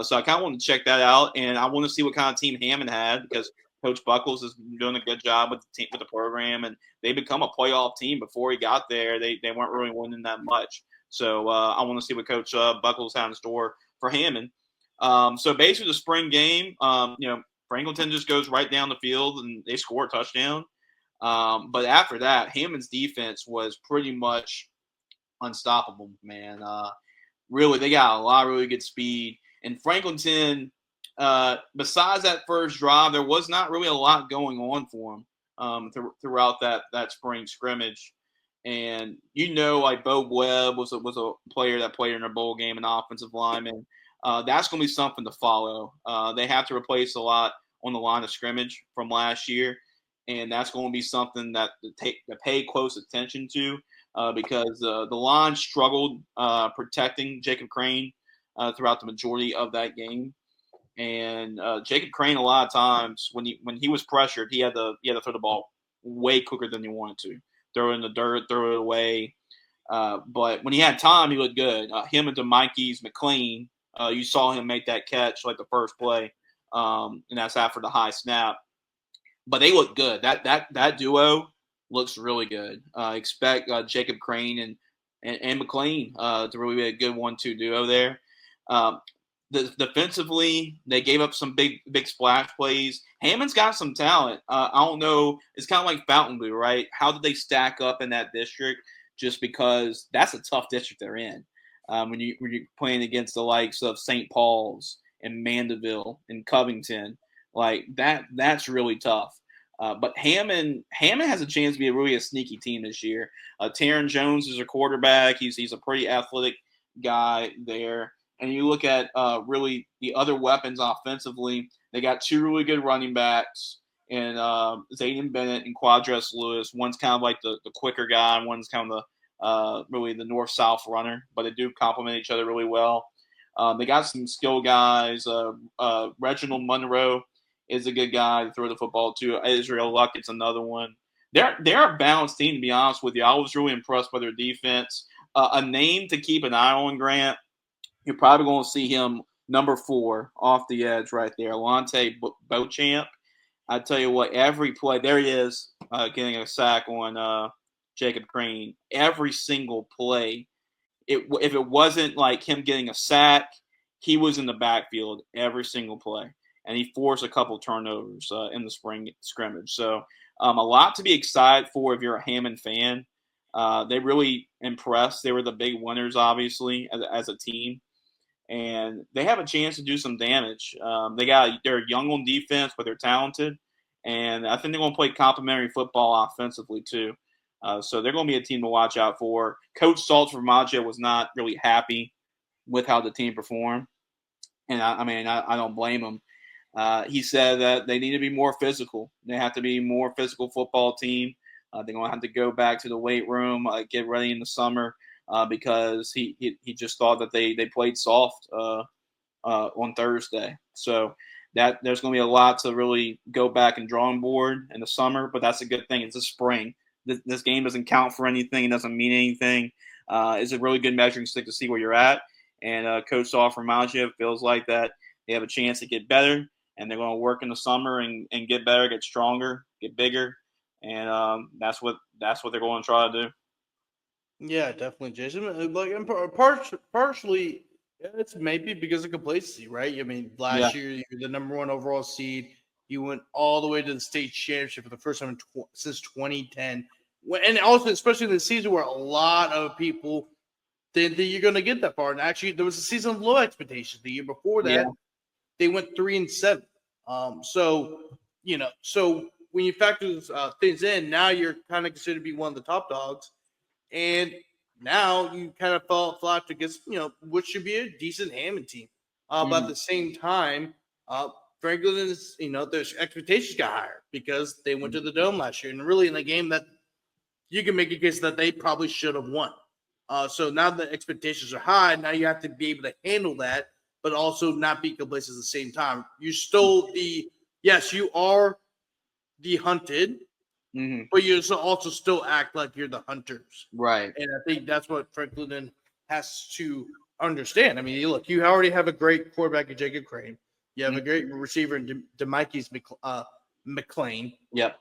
So I kind of want to check that out, and I want to see what kind of team Hammond had, because Coach Buckles is doing a good job with the team, with the program, and they become a playoff team. Before he got there, they weren't really winning that much. So I want to see what Coach Buckles had in store for Hammond. So basically, the spring game, Franklinton just goes right down the field and they score a touchdown. But after that, Hammond's defense was pretty much unstoppable, man. Really, they got a lot of really good speed. And Franklinton, besides that first drive, there was not really a lot going on for them throughout that spring scrimmage. And like Bo Webb was a player that played in a bowl game, an offensive lineman. That's going to be something to follow. They have to replace a lot on the line of scrimmage from last year, and that's going to be something that to pay close attention to, because the line struggled protecting Jacob Crane throughout the majority of that game. And Jacob Crane, a lot of times when he was pressured, he had to throw the ball way quicker than he wanted to. Throw it in the dirt, throw it away. But when he had time, he looked good. Him and DeMikey's McLean, you saw him make that catch like the first play, and that's after the high snap. But they look good. That duo looks really good. Expect Jacob Crane and McLean to really be a good 1-2 duo there. Defensively, they gave up some big splash plays. Hammond's got some talent. I don't know. It's kind of like Fountain Blue, right? How did they stack up in that district? Just because that's a tough district they're in. When you're playing against the likes of St. Paul's and Mandeville and Covington, Like that's really tough. But Hammond has a chance to be really a sneaky team this year. Taron Jones is a quarterback. He's a pretty athletic guy there. And you look at really the other weapons offensively. They got two really good running backs and Zayden Bennett and Quadress Lewis. One's kind of like the quicker guy, and one's kind of the really the north-south runner. But they do complement each other really well. They got some skill guys. Reginald Monroe is a good guy to throw the football to. Israel Luckett's another one. They're a balanced team, to be honest with you. I was really impressed by their defense. A name to keep an eye on, Grant. You're probably going to see him number 4 off the edge right there, Alante Beauchamp. I tell you what, every play, there he is getting a sack on Jacob Crane. Every single play, if it wasn't like him getting a sack, he was in the backfield every single play. And he forced a couple turnovers in the spring scrimmage. So a lot to be excited for if you're a Hammond fan. They really impressed. They were the big winners, obviously, as a team. And they have a chance to do some damage. They're young on defense, but they're talented. And I think they're going to play complementary football offensively, too. So they're going to be a team to watch out for. Coach Saltz from Maggio was not really happy with how the team performed. And, I don't blame him. He said that they need to be more physical. They have to be a more physical football team. They're going to have to go back to the weight room, get ready in the summer because he just thought that they played soft on Thursday. So that there's going to be a lot to really go back and drawing board in the summer, but that's a good thing. It's the spring. This game doesn't count for anything. It doesn't mean anything. It's a really good measuring stick to see where you're at. And Coach Saul from Maggio feels like that they have a chance to get better, and they're going to work in the summer and get better, get stronger, get bigger. And that's what they're going to try to do. Yeah, definitely, Jason. And partially, it's maybe because of complacency, right? I mean, last year you were the number 1 overall seed. You went all the way to the state championship for the first time since 2010, and also especially in the season where a lot of people think that you're going to get that far. And actually, there was a season of low expectations. The year before that, they went 3-7. So when you factor those things in, now you're kind of considered to be one of the top dogs. And now you kind of fell flat against, what should be a decent Hammond team. But at the same time, Franklin is, their expectations got higher because they went to the Dome last year. And really in a game that you can make a case that they probably should have won. So now the expectations are high. Now you have to be able to handle that, but also not be complacent at the same time. You stole you are the hunted, but you also still act like you're the hunters. Right. And I think that's what Franklin has to understand. I mean, look, you already have a great quarterback in Jacob Crane. You have a great receiver in DeMikey's McLean. Yep.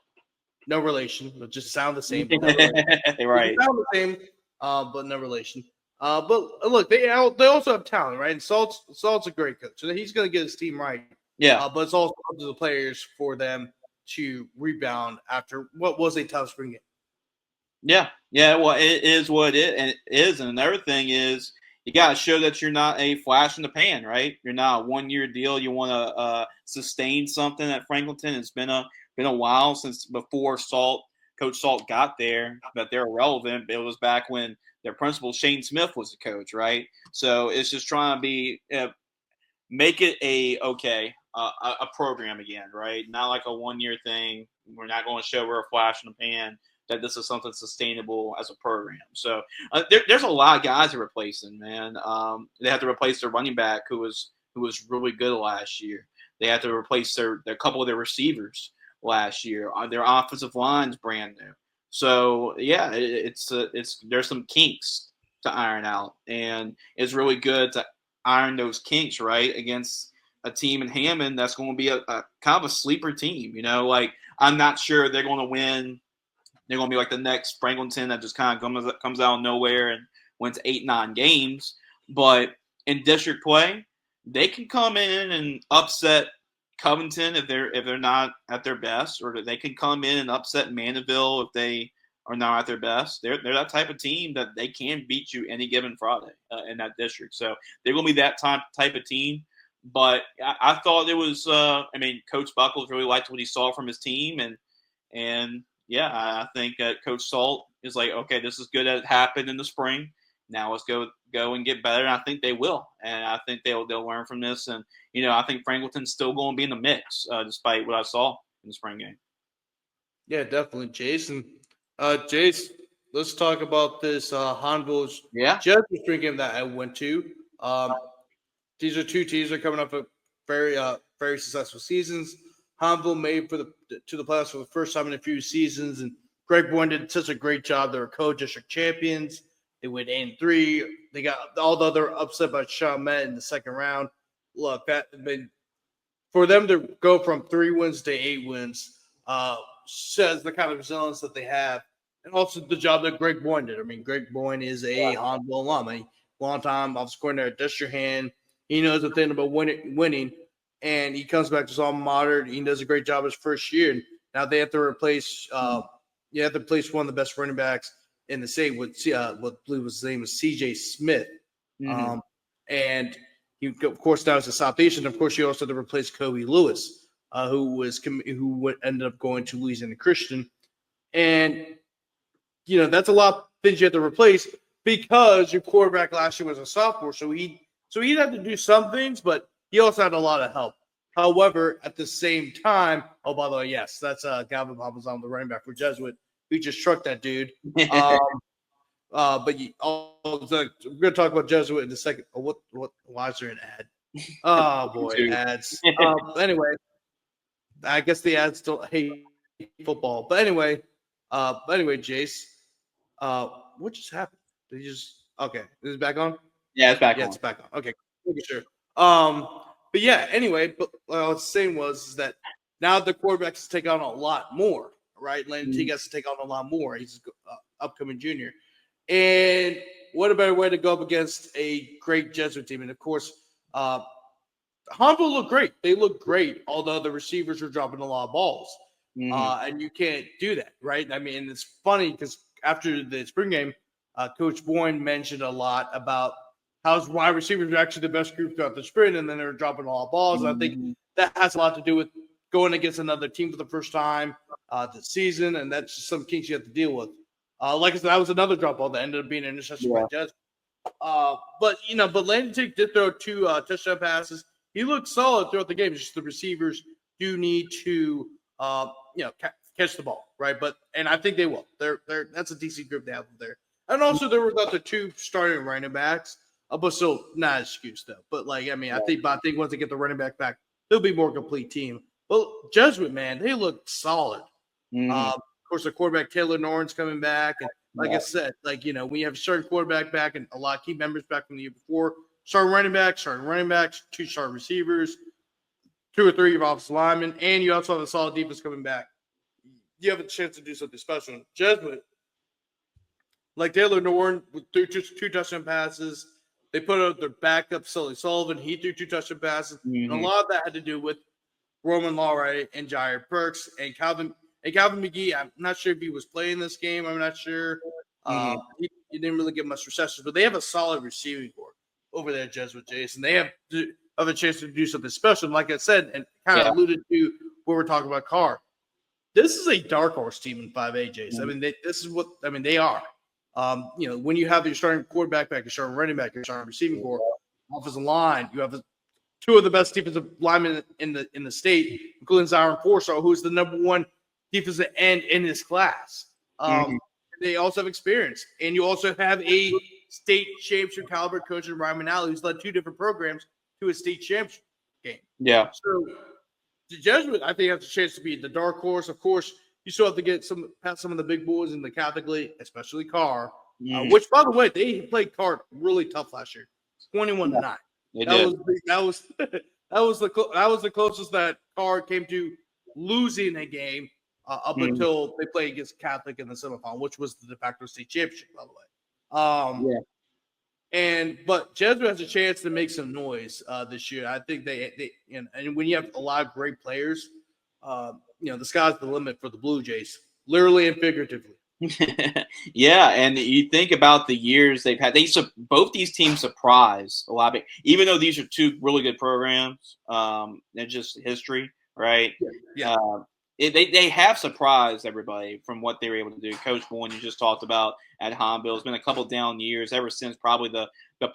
No relation, but just sound the same. Right. Sound the same, but no relation. But look, they also have talent, right? And Salt's a great coach, so he's going to get his team right. Yeah. But it's also up to the players for them to rebound after what was a tough spring game. Yeah. Well, it is what it is, and another thing is you got to show that you're not a flash in the pan, right? You're not a 1-year deal. You want to sustain something at Franklinton. It's been a while since before Coach Salt got there, but they're irrelevant. It was back when their principal Shane Smith was the coach, right? So it's just trying to be make it a program again, right? Not like a 1-year thing. We're not going to show we're a flash in the pan. That this is something sustainable as a program. So there's a lot of guys they're replacing, man. They have to replace their running back who was really good last year. They have to replace their couple of their receivers last year. Their offensive line's brand new. So yeah, it's there's some kinks to iron out, and it's really good to iron those kinks right against a team in Hammond that's going to be a kind of a sleeper team. Like I'm not sure they're going to win. They're going to be like the next Franklinton that just kind of comes out of nowhere and wins 8-9 games. But in district play, they can come in and upset Covington if they're not at their best, or they can come in and upset Mandeville if they are not at their best. They're that type of team that they can beat you any given Friday in that district. So they're going to be that type of team. But I thought it was. Coach Buckles really liked what he saw from his team, and yeah, I think Coach Salt is like, okay, this is good that it happened in the spring. Now let's go and get better. And I think they will, and I think they'll learn from this. And I think Franklinton's still going to be in the mix, despite what I saw in the spring game. Yeah, definitely, Jason. Jace, let's talk about this Hanville's Yeah. Jesuit spring game that I went to. These are two teams that are coming off of very successful seasons. Hanville made to the playoffs for the first time in a few seasons, and Greg Bourne did such a great job. They were co-district champions. They went 8-3. They got all the other upset by Chalmette in the second round. Look, for them to go from 3 wins to 8 wins says the kind of resilience that they have, and also the job that Greg Boyne did. I mean, Greg Boyne is a Hanville alum. I mean, long time offensive coordinator at Destrehan. He knows the thing about winning, and he comes back to his alma mater. He does a great job his first year. And now they have to replace one of the best running backs in the state with what I believe his name is C.J. Smith. Mm-hmm. And he, of course, now it's a Southeastern. Of course, you also had to replace Kobe Lewis, who ended up going to Louisiana Christian. And, that's a lot of things you have to replace because your quarterback last year was a sophomore. So he had to do some things, but he also had a lot of help. However, at the same time, oh, by the way, yes, that's Galvin Papazon, the running back for Jesuit. We just trucked that dude. But we're going to talk about Jesuit in a second. Oh, why is there an ad? Oh, boy, ads. Anyway, I guess the ads don't hate football. But anyway, Jace, what just happened? Did you just – okay, is it back on? Yeah, it's back on. It's back on. Okay, sure. But yeah, anyway, but what I was saying was that now the quarterbacks has take on a lot more, right? Landon Teague has to take on a lot more. He's an upcoming junior. And what a better way to go up against a great Jesuit team. And, of course, Hanville looked great. They looked great, although the receivers were dropping a lot of balls. And you can't do that, right? I mean, it's funny because after the spring game, Coach Boyne mentioned a lot about how wide receivers are actually the best group throughout the sprint, and then they're dropping a lot of balls. And I think that has a lot to do with going against another team for the first time this season, and that's just some kinks you have to deal with. Like I said, that was another drop ball that ended up being an interception by Jesuit. But Landon Teague did throw 2 touchdown passes. He looked solid throughout the game. It's just the receivers do need to catch the ball, right? And I think they will. That's a decent group they have there. And also there were the 2 starting running backs, but still not an excuse though. But I think once they get the running back, they'll be a more complete team. Well, Jesuit, man, they look solid. Of course, the quarterback Taylor Norton's coming back, and I said, when you have a starting quarterback back and a lot of key members back from the year before, starting running backs, 2 starting receivers, 2 or 3 of offensive linemen, and you also have a solid defense coming back. You have a chance to do something special. Jesuit, like Taylor Norton, threw 2 touchdown passes. They put out their backup, Sully Sullivan. He threw 2 touchdown passes. And a lot of that had to do with Roman Lawray and Jair Perks and Calvin McGee. I'm not sure if he was playing this game. I'm not sure. He didn't really get much receptions, but they have a solid receiving corps over there, Jesuit, Jason. They have a chance to do something special. And like I said, and kind of alluded to what we're talking about, Carr. This is a dark horse team in 5A, Jason. I mean, they are. When you have your starting quarterback back, your starting running back, your starting receiving corps, offensive line, you have 2 of the best defensive linemen in the state, including Zyron Forsyth, who's the number 1 defensive end in this class. They also have experience, and you also have a state championship caliber coach in Ryan Manali, who's led 2 different programs to a state championship game. Yeah. So the Jesuit, I think, has a chance to be the dark horse. Of course, you still have to get past some of the big boys in the Catholic League, especially Carr, which, by the way, they played Carr really tough last year, 21-9. That was the closest that Carr came to losing a game up until they played against Catholic in the semifinal, which was the de facto state championship, by the way. But Jesuit has a chance to make some noise this year. I think they and when you have a lot of great players, the sky's the limit for the Blue Jays, literally and figuratively. Yeah, and you think about the years they've had. Both these teams surprise a lot, even though these are two really good programs. And just history, right? Yeah. Uh, they have surprised everybody from what they were able to do. Coach Bourne, you just talked about at Honville. It's been a couple down years ever since probably the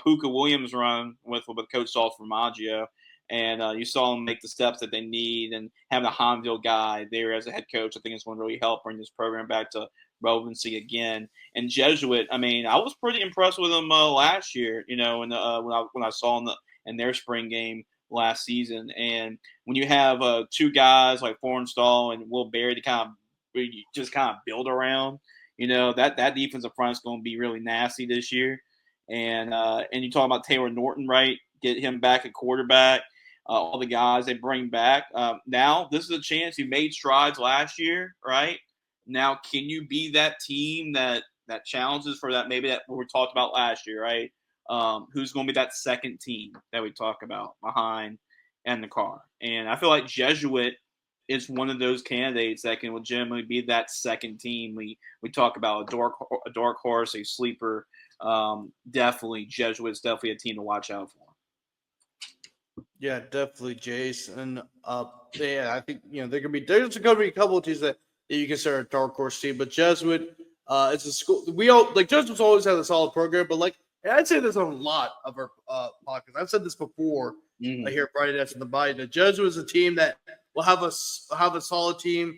Puka Williams run with Coach Saul Formaggio. And you saw them make the steps that they need, and having a Honville guy there as a head coach, I think it's going to really help bring this program back to relevancy again. And Jesuit, I mean, I was pretty impressed with them last year. You know, when I saw them in their spring game last season, and when you have two guys like Fornstall and Will Berry to kind of build around, you know that defensive front is going to be really nasty this year. And you talk about Taylor Norton, right? Get him back at quarterback. All the guys they bring back. Now this is a chance. You made strides last year, right? Now, can you be that team that challenges for that? Maybe that what we talked about last year, right? Who's going to be that second team that we talk about behind and the car? And I feel like Jesuit is one of those candidates that can legitimately be that second team. We talk about a dark horse, a sleeper. Definitely Jesuit's definitely a team to watch out for. Yeah, definitely, Jace. And yeah, I think there's gonna be a couple of teams that you consider a dark horse team, but Jesuit, it's a school. We all like Jesuit's always had a solid program, but like I'd say this on a lot of our podcasts. I've said this before. I hear Friday Nights in the Bayou. The Jesuit is a team that will have a solid team.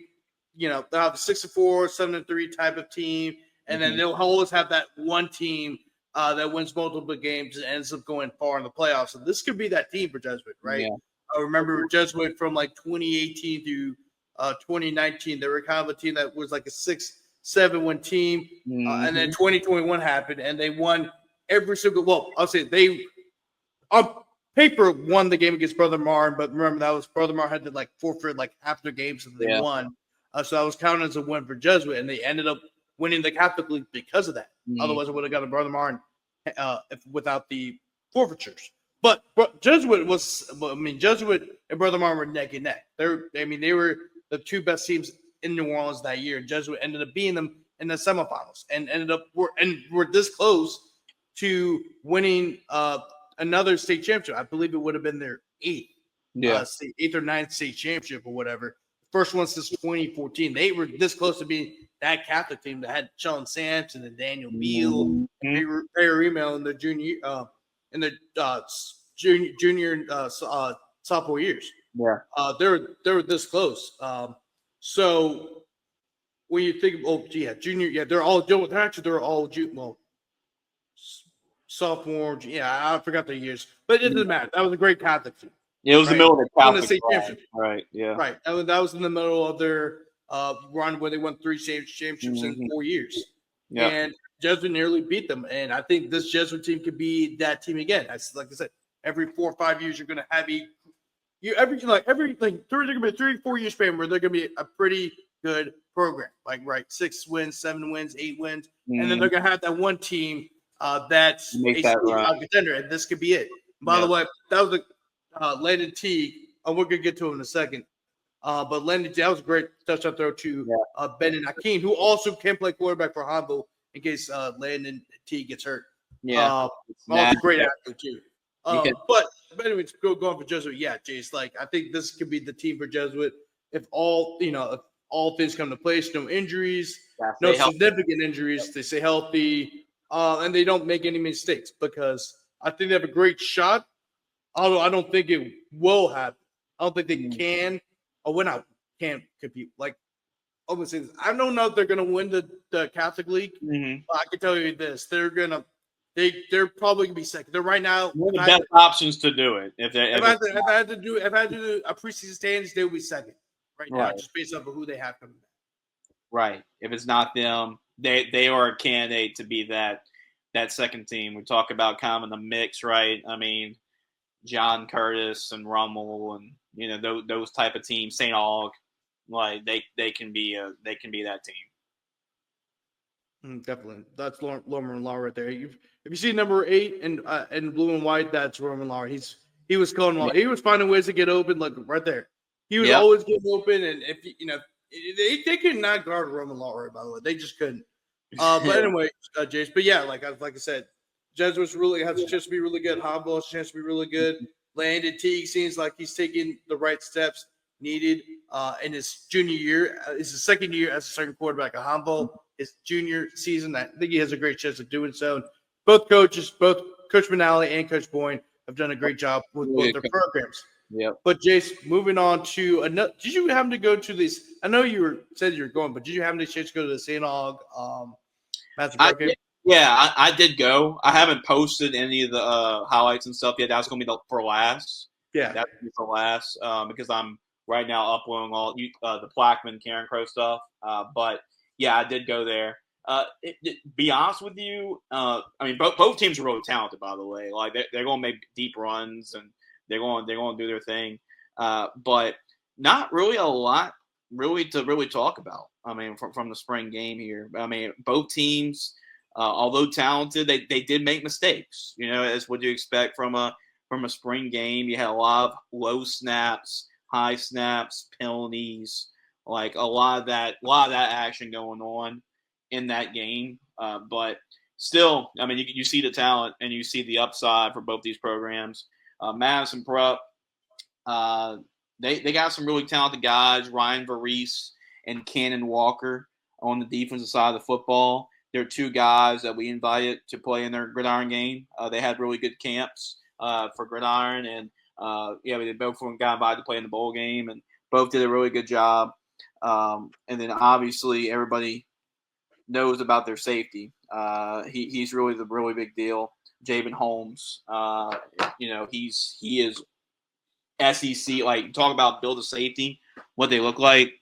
They'll have a 6-4, 7-3 type of team, and then they'll always have that one team that wins multiple games and ends up going far in the playoffs. And this could be that team for Jesuit, right? Yeah. I remember Jesuit from like 2018 to 2019. They were kind of a team that was like a 6-7 win team. And then 2021 happened, and they won every single – well, I'll say they on paper won the game against Brother Martin, but remember that was Brother Martin had to like forfeit like half their games and they won. So that was counted as a win for Jesuit, and they ended up winning the Catholic League because of that. Otherwise, it would have got a Brother Martin without the forfeitures. But Jesuit and Brother Martin were neck and neck. They were the two best teams in New Orleans that year. Jesuit ended up beating them in the semifinals and were this close to winning another state championship. I believe it would have been their eighth or ninth state championship or whatever. First one since 2014. They were this close to being that Catholic team that had Sean Sampson and Daniel Beal, and Perry Email in the junior sophomore years. Yeah, they were this close. So when you think, junior, they're all sophomore. Yeah, I forgot their years, but it doesn't matter. That was a great Catholic team. Yeah, it was the middle of the Catholic state championship. Right. Yeah. Right. That was in the middle of their run where they won 3 championships in 4 years. Yeah. And Jesuit nearly beat them. And I think this Jesuit team could be that team again. Like I said, every 4 or 5 years you're going to have every 3-4 year span where they're going to be a pretty good program. Like 6 wins, 7 wins, 8 wins, and then they're going to have that one team that's a contender, and this could be it. By the way, that was Landon Teague. We're going to get to him in a second. But Landon, that was a great touchdown throw to Ben and Hakeem, who also can play quarterback for Honville in case Landon Teague gets hurt. Yeah. Also great athlete, too. But anyways, going for Jesuit, Jace, I think this could be the team for Jesuit if all things come to place, no injuries, no significant injuries, they stay healthy, and they don't make any mistakes, because I think they have a great shot, although I don't think it will happen. I don't think they can. Can't compete. I'm gonna say this. I don't know if they're gonna win the Catholic League. But I can tell you this: they're probably gonna be second. They're right now one of the best options to do it. If I had to do a preseason standings, they would be second right now, just based off of who they have coming back. Right. If it's not them, they are a candidate to be that second team. We talk about kind of in the mix, right? I mean, John Curtis and Rummel and those type of teams, St. Aug, they can be that team. Definitely, that's Roman Law right there. If you see number 8 in blue and white, that's Roman Law. He was calling Law. He was finding ways to get open, right there. He was always getting open, and if they could not guard Roman Law, by the way, they just couldn't. But anyway, Jace. But yeah, like I said, Jesuits really has a chance to be really good. Hambo has a chance to be really good. Landon Teague seems like he's taking the right steps needed in his junior year. It's his second year as a second quarterback at Hambo. His junior season, I think he has a great chance of doing so. Both coaches, both Coach Manali and Coach Boyne, have done a great job with both their programs. Yep. But Jace, moving on to another. Did you happen to go to this? I know said you were going, but did you happen to chance to go to the St. Aug Madison Prep game? Yeah, I did go. I haven't posted any of the highlights and stuff yet. That's going to be for last. Yeah, that's going to be for last because I'm right now uploading all the Plaquemine, Karen Crow stuff. But yeah, I did go there. Be honest with you, I mean, both teams are really talented. By the way, like they're going to make deep runs and they're going to do their thing. But not really a lot to talk about. I mean, from the spring game here. I mean, both teams. Although talented, they did make mistakes. You know, as what you expect from a spring game. You had a lot of low snaps, high snaps, penalties, like a lot of that action going on in that game. But still, I mean, you see the talent and you see the upside for both these programs. Madison Prep, they got some really talented guys, Ryan Varese and Cannon Walker on the defensive side of the football. They're two guys that we invited to play in their gridiron game. They had really good camps for gridiron, and they both got invited to play in the bowl game, and both did a really good job. And then obviously everybody knows about their safety. He's really the really big deal. Javen Holmes, he is SEC. Like, talk about build a safety, what they look like.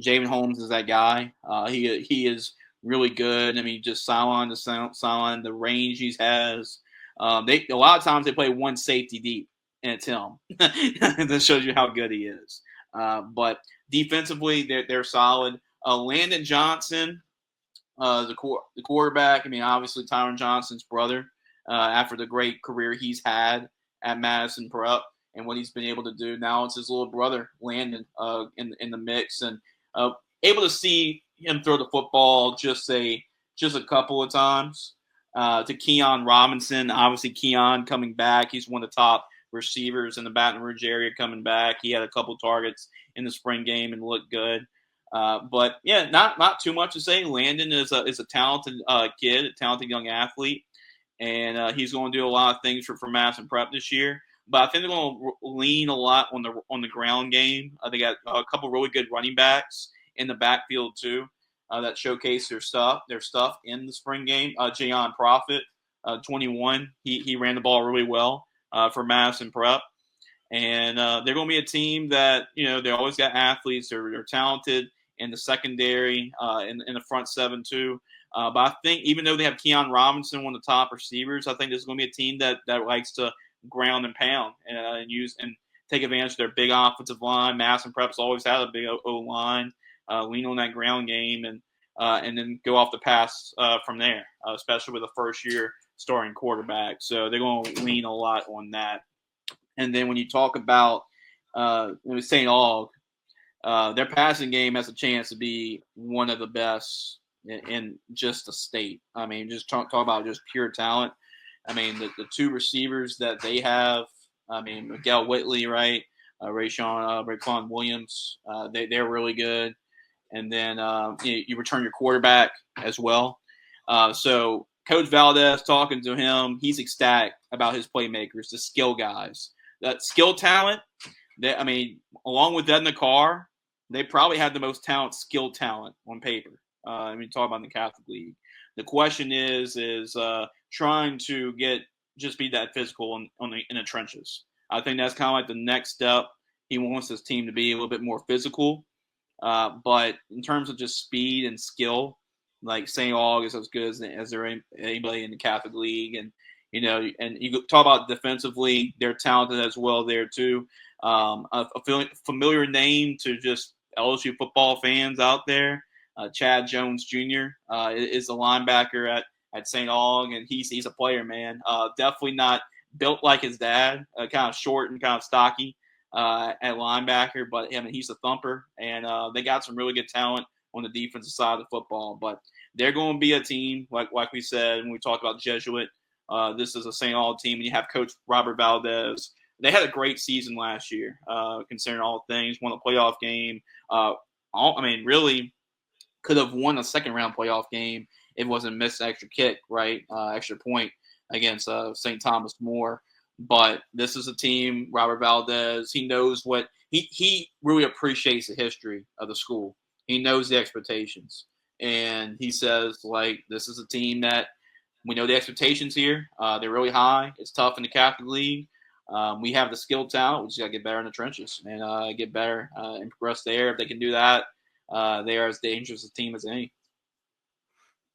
Javen Holmes is that guy. He is really good. I mean, just sideline to sideline, the range he has. A lot of times they play one safety deep, and it's him. That shows you how good he is. But defensively, they're solid. Landon Johnson, the quarterback. I mean, obviously Tyron Johnson's brother. After the great career he's had at Madison Prep and what he's been able to do, now it's his little brother Landon in the mix, and able to see him throw the football just a couple of times to Keon Robinson. Obviously, Keon coming back. He's one of the top receivers in the Baton Rouge area coming back. He had a couple targets in the spring game and looked good. But yeah, not too much to say. Landon is a talented kid, a talented young athlete, and he's going to do a lot of things for Madison Prep this year. But I think they're going to lean a lot on the ground game. They got a couple really good running backs in the backfield too that showcase their stuff in the spring game. Jayon Profit, 21, he ran the ball really well for Madison Prep, and they're going to be a team that they always got athletes. They're talented in the secondary, in the front seven too. But I think even though they have Keon Robinson, one of the top receivers, I think this is going to be a team that likes to ground and pound and use and take advantage of their big offensive line. Madison Prep's always had a big O line. Lean on that ground game and then go off the pass from there, especially with a first-year starting quarterback. So they're going to lean a lot on that. And then when you talk about St. Aug, their passing game has a chance to be one of the best in just the state. I mean, just talk about just pure talent. I mean, the two receivers that they have, I mean, Miguel Whitley, right? Raekwon Williams, they're really good. And then you return your quarterback as well. So Coach Valdez, talking to him, he's ecstatic about his playmakers, the skill guys. That skill talent, along with Destrehan-Karr, they probably have the most skill talent on paper. Talk about in the Catholic League. The question is trying to be that physical in the trenches. I think that's kind of like the next step. He wants his team to be a little bit more physical. But in terms of just speed and skill, like St. Aug is as good as there anybody in the Catholic League. And, and you talk about defensively, they're talented as well there too. A familiar name to just LSU football fans out there, Chad Jones Jr. Is the linebacker at St. Aug, and he's a player, man. Definitely not built like his dad, kind of short and kind of stocky at linebacker, but he's a thumper, and they got some really good talent on the defensive side of the football. But they're going to be a team, like we said when we talked about Jesuit. This is a St. Aug team, and you have Coach Robert Valdez. They had a great season last year, considering all things. Won a playoff game. Really could have won a second-round playoff game if it wasn't missed extra kick, right? Extra point against St. Thomas More. But this is a team, Robert Valdez, he knows what – he really appreciates the history of the school. He knows the expectations. And he says, like, this is a team that we know the expectations here. They're really high. It's tough in the Catholic League. We have the skill talent. We just got to get better in the trenches and get better and progress there. If they can do that, they are as dangerous a team as any.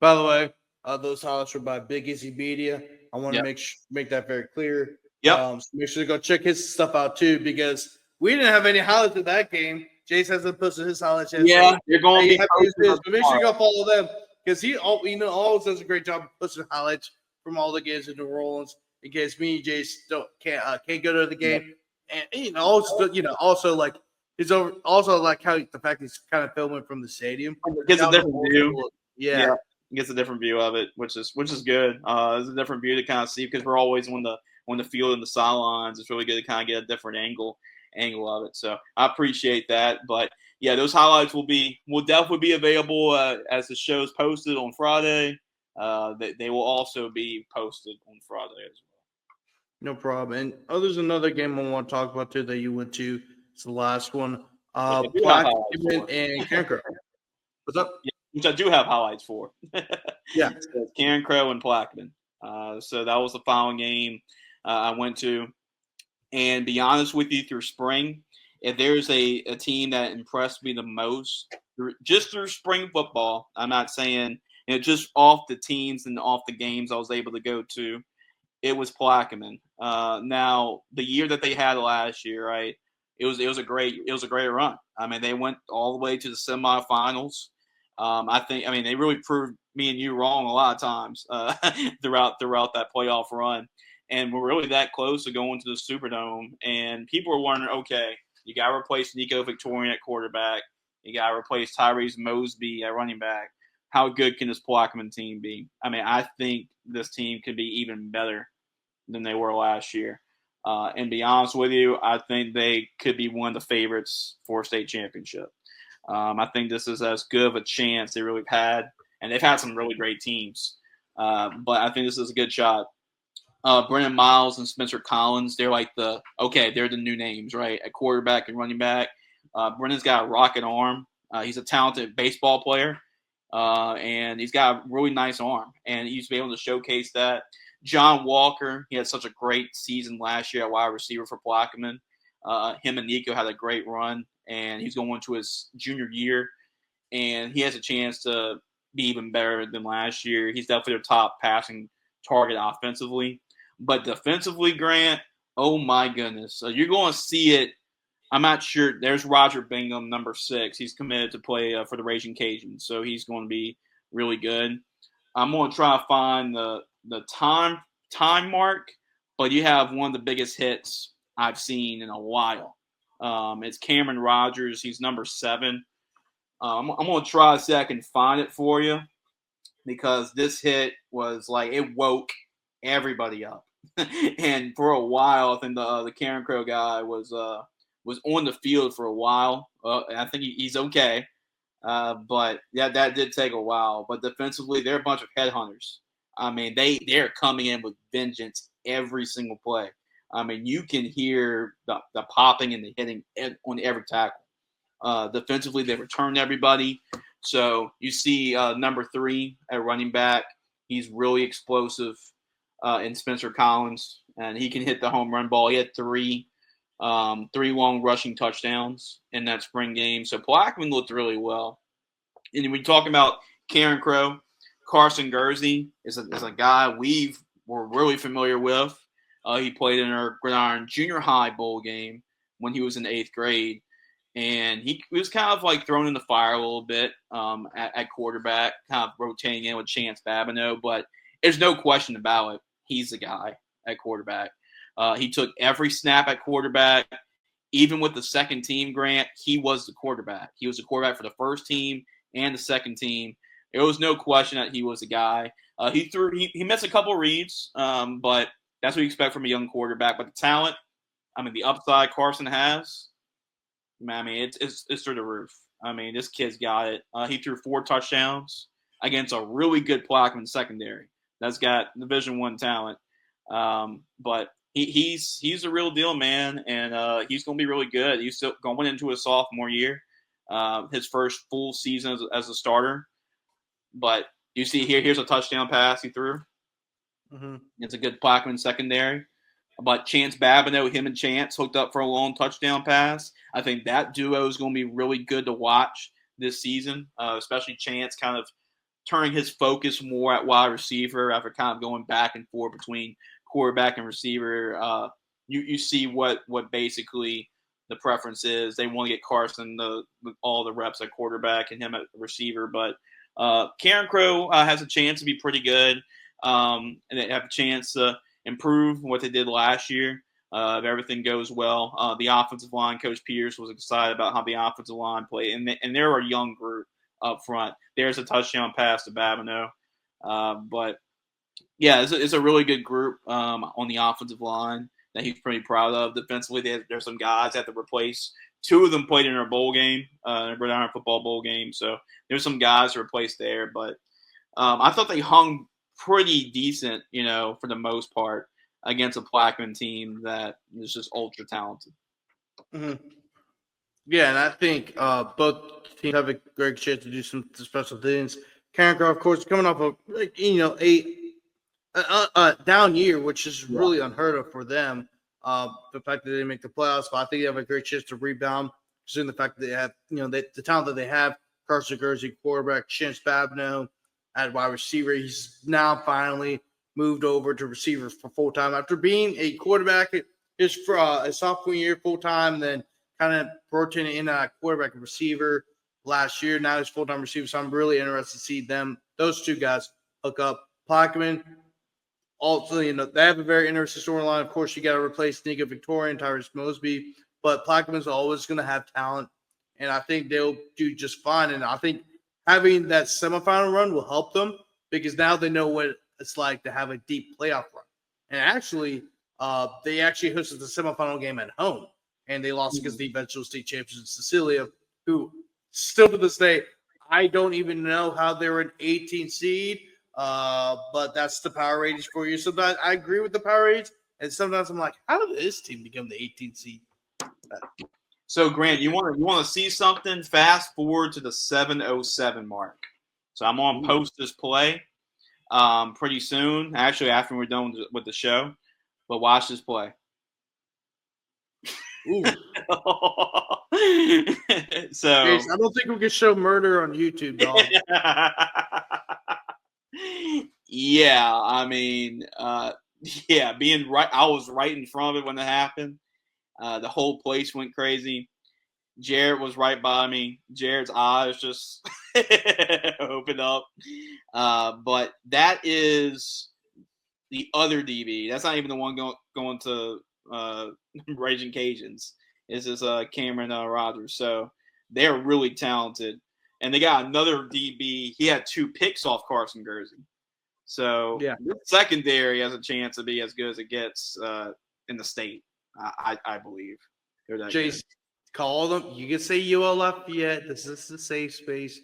By the way, those highlights were by Big Easy Media. I want to make that very clear. Yep. So make sure to go check his stuff out too, because we didn't have any highlights of that game. Jace hasn't posted his highlights yet. Yeah, you're going to be but make sure you go follow them, because he always does a great job of posting highlights from all the games in New Orleans. In case me and Jace can't go to the game, and also like he's also like how the fact he's kind of filming from the stadium. It gets a different view. Yeah. It gets a different view of it, which is good. It's a different view to kind of see, because we're always on the field and the sidelines. It's really good to kind of get a different angle of it. So I appreciate that. But yeah, those highlights will definitely be available as the show's posted on Friday. They will also be posted on Friday as well. No problem. And there's another game I want to talk about too that you went to. It's the last one. Plaquemine and Carencro. What's up? Yeah, which I do have highlights for. Yeah. Carencro and Plaquemine. So that was the final game I went to. And be honest with you, through spring, if there's a team that impressed me the most, just through spring football, I'm not saying just off the teams and off the games I was able to go to, it was Plaquemine. Now, the year that they had last year, right, it was a great run. I mean, they went all the way to the semifinals. They really proved me and you wrong a lot of times throughout that playoff run. And we're really that close to going to the Superdome. And people are wondering, okay, you got to replace Nico Victorian at quarterback. You got to replace Tyrese Mosby at running back. How good can this Plaquemine team be? I mean, I think this team could be even better than they were last year. And be honest with you, I think they could be one of the favorites for a state championship. I think this is as good of a chance they really had. And they've had some really great teams. But I think this is a good shot. Brennan Miles and Spencer Collins, they're the new names, right? At quarterback and running back. Brennan's got a rocket arm. He's a talented baseball player. And he's got a really nice arm. And he used to be able to showcase that. John Walker, he had such a great season last year at wide receiver for Plaquemine. Him and Nico had a great run. And he's going to his junior year. And he has a chance to be even better than last year. He's definitely their top passing target offensively. But defensively, Grant, oh my goodness. You're going to see it. I'm not sure. There's Roger Bingham, number 6. He's committed to play for the Raging Cajuns, so he's going to be really good. I'm going to try to find the time mark, but you have one of the biggest hits I've seen in a while. It's Cameron Rogers. He's number 7. I'm going to try to see if I can find it for you, because this hit was like it woke everybody up. And for a while, I think the Carencro guy was on the field for a while. I think he's okay. But yeah, that did take a while. But defensively, they're a bunch of headhunters. I mean, they're coming in with vengeance every single play. I mean, you can hear the popping and the hitting on every tackle. Defensively, they return everybody. So you see number 3 at running back. He's really explosive in Spencer Collins, and he can hit the home run ball. He had 3 long rushing touchdowns in that spring game. So Plaquemine looked really well. And we talk about Carencro. Carson Gursey is a guy we're really familiar with. He played in our Gridiron Junior High Bowl game when he was in 8th grade. And he was kind of like thrown in the fire a little bit at quarterback, kind of rotating in with Chance Babineau. But there's no question about it. He's the guy at quarterback. He took every snap at quarterback. Even with the second team, Grant, he was the quarterback. He was the quarterback for the first team and the second team. There was no question that he was the guy. He missed a couple reads, but that's what you expect from a young quarterback. But the talent, the upside Carson has, it's through the roof. This kid's got it. He threw 4 touchdowns against a really good Plaquemine secondary that's got Division I talent. But he's the real deal, man, and he's going to be really good. He's still going into his sophomore year, his first full season as a starter. But you see here's a touchdown pass he threw. Mm-hmm. It's a good Plaquemine secondary. But Chance Babineau, him and Chance hooked up for a long touchdown pass. I think that duo is going to be really good to watch this season, especially Chance kind of turning his focus more at wide receiver after kind of going back and forth between quarterback and receiver. You see what basically the preference is. They want to get Carson all the reps at quarterback and him at receiver. But Karen Crow has a chance to be pretty good, and they have a chance to improve what they did last year if everything goes well. The offensive line, Coach Pierce was excited about how the offensive line played, and they're a young group up front. There's a touchdown pass to Babineau. But, yeah, it's a really good group on the offensive line that he's pretty proud of. Defensively, there's some guys that have to replace. 2 of them played in our bowl game, Rhode Island football bowl game. So there's some guys to replace there. But I thought they hung pretty decent, for the most part, against a Plaquemine team that is just ultra talented. Mm-hmm. Yeah, and I think both teams have a great chance to do some special things. Karen Crow, of course, coming off of a down year, which is really unheard of for them. The fact that they didn't make the playoffs, but I think they have a great chance to rebound, considering the fact that they have, the talent that they have. Carson Gursey, quarterback, Chance Babineau at wide receiver. He's now finally moved over to receiver for full time after being a quarterback his sophomore year full time, then kind of rotating in a quarterback and receiver last year. Now he's full time receiver, so I'm really interested to see those 2 guys hook up. Plaquemine, also, they have a very interesting storyline. Of course, you got to replace Nika Victoria and Tyrese Mosby, but Plaquemine's always going to have talent, and I think they'll do just fine. And I think having that semifinal run will help them because now they know what it's like to have a deep playoff run. And actually, they actually hosted the semifinal game at home, and they lost against the eventual state champions, Cecilia, who still to this day, I don't even know how they were an 18 seed. But that's the power ratings for you. Sometimes I agree with the power ratings, and sometimes I'm like, how did this team become the 18th seed? So, Grant, you want to see something? Fast forward to the 7:07 mark. So I'm on post this play pretty soon. Actually, after we're done with the show, but watch this play. Ooh. So Jace, I don't think we can show murder on YouTube, dog. Yeah, being right, I was right in front of it when it happened. The whole place went crazy. Jared was right by me. Jared's eyes just opened up. But that is the other DB. That's not even the one going to Raging Cajuns. This is Cameron Rogers. So they're really talented. And they got another DB. He had 2 picks off Carson Gursey. So the secondary has a chance to be as good as it gets in the state, I believe. Jace, call them. You can say UL Lafayette. This is the safe space.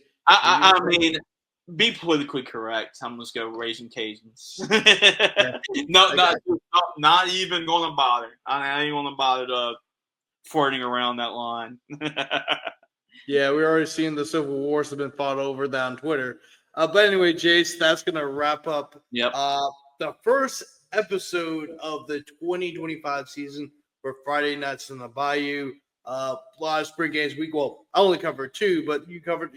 Be politically correct. I'm just going to Raging Cajuns. Not even going to bother. I ain't going to bother flirting around that line. Yeah, we're already seeing the civil wars have been fought over that on Twitter. But anyway, Jace, that's going to wrap up the first episode of the 2025 season for Friday Nights in the Bayou. A lot of spring games. I only covered 2, but you covered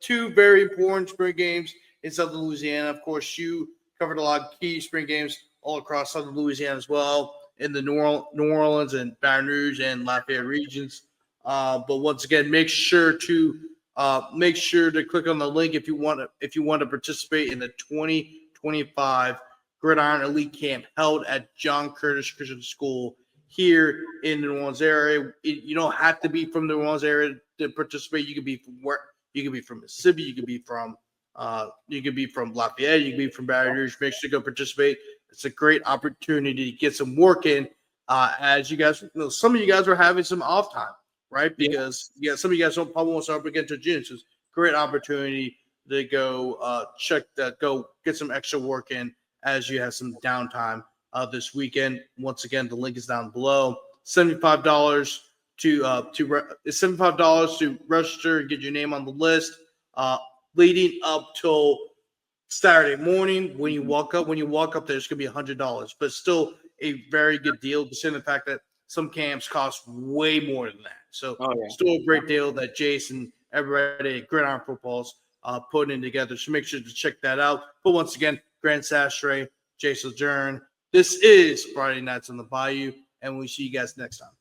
2 very important spring games in Southern Louisiana. Of course, you covered a lot of key spring games all across Southern Louisiana as well, in the New Orleans and Baton Rouge and Lafayette regions. But once again, make sure to click on the link if you want to participate in the 2025 Gridiron Elite Camp held at John Curtis Christian School here in the New Orleans area. You don't have to be from the New Orleans area to participate. You can be from You could be from Mississippi. You could be from Lafayette. You could be from Baton Rouge. Make sure to go participate. It's a great opportunity to get some work in. As you guys know, some of you guys are having some off time, right? Because some of you guys probably won't start again until June. So it's a great opportunity to go go get some extra work in as you have some downtime this weekend. Once again, the link is down below. $75 to register and get your name on the list. Leading up till Saturday morning, when you walk up, there's going to be $100, but still a very good deal, considering the fact that some camps cost way more than that. So still a great deal that Jace and everybody at Gridiron Football's putting together. So make sure to check that out. But once again, Grant Sastre, Jace Lejeune. This is Friday Nights on the Bayou, and we'll see you guys next time.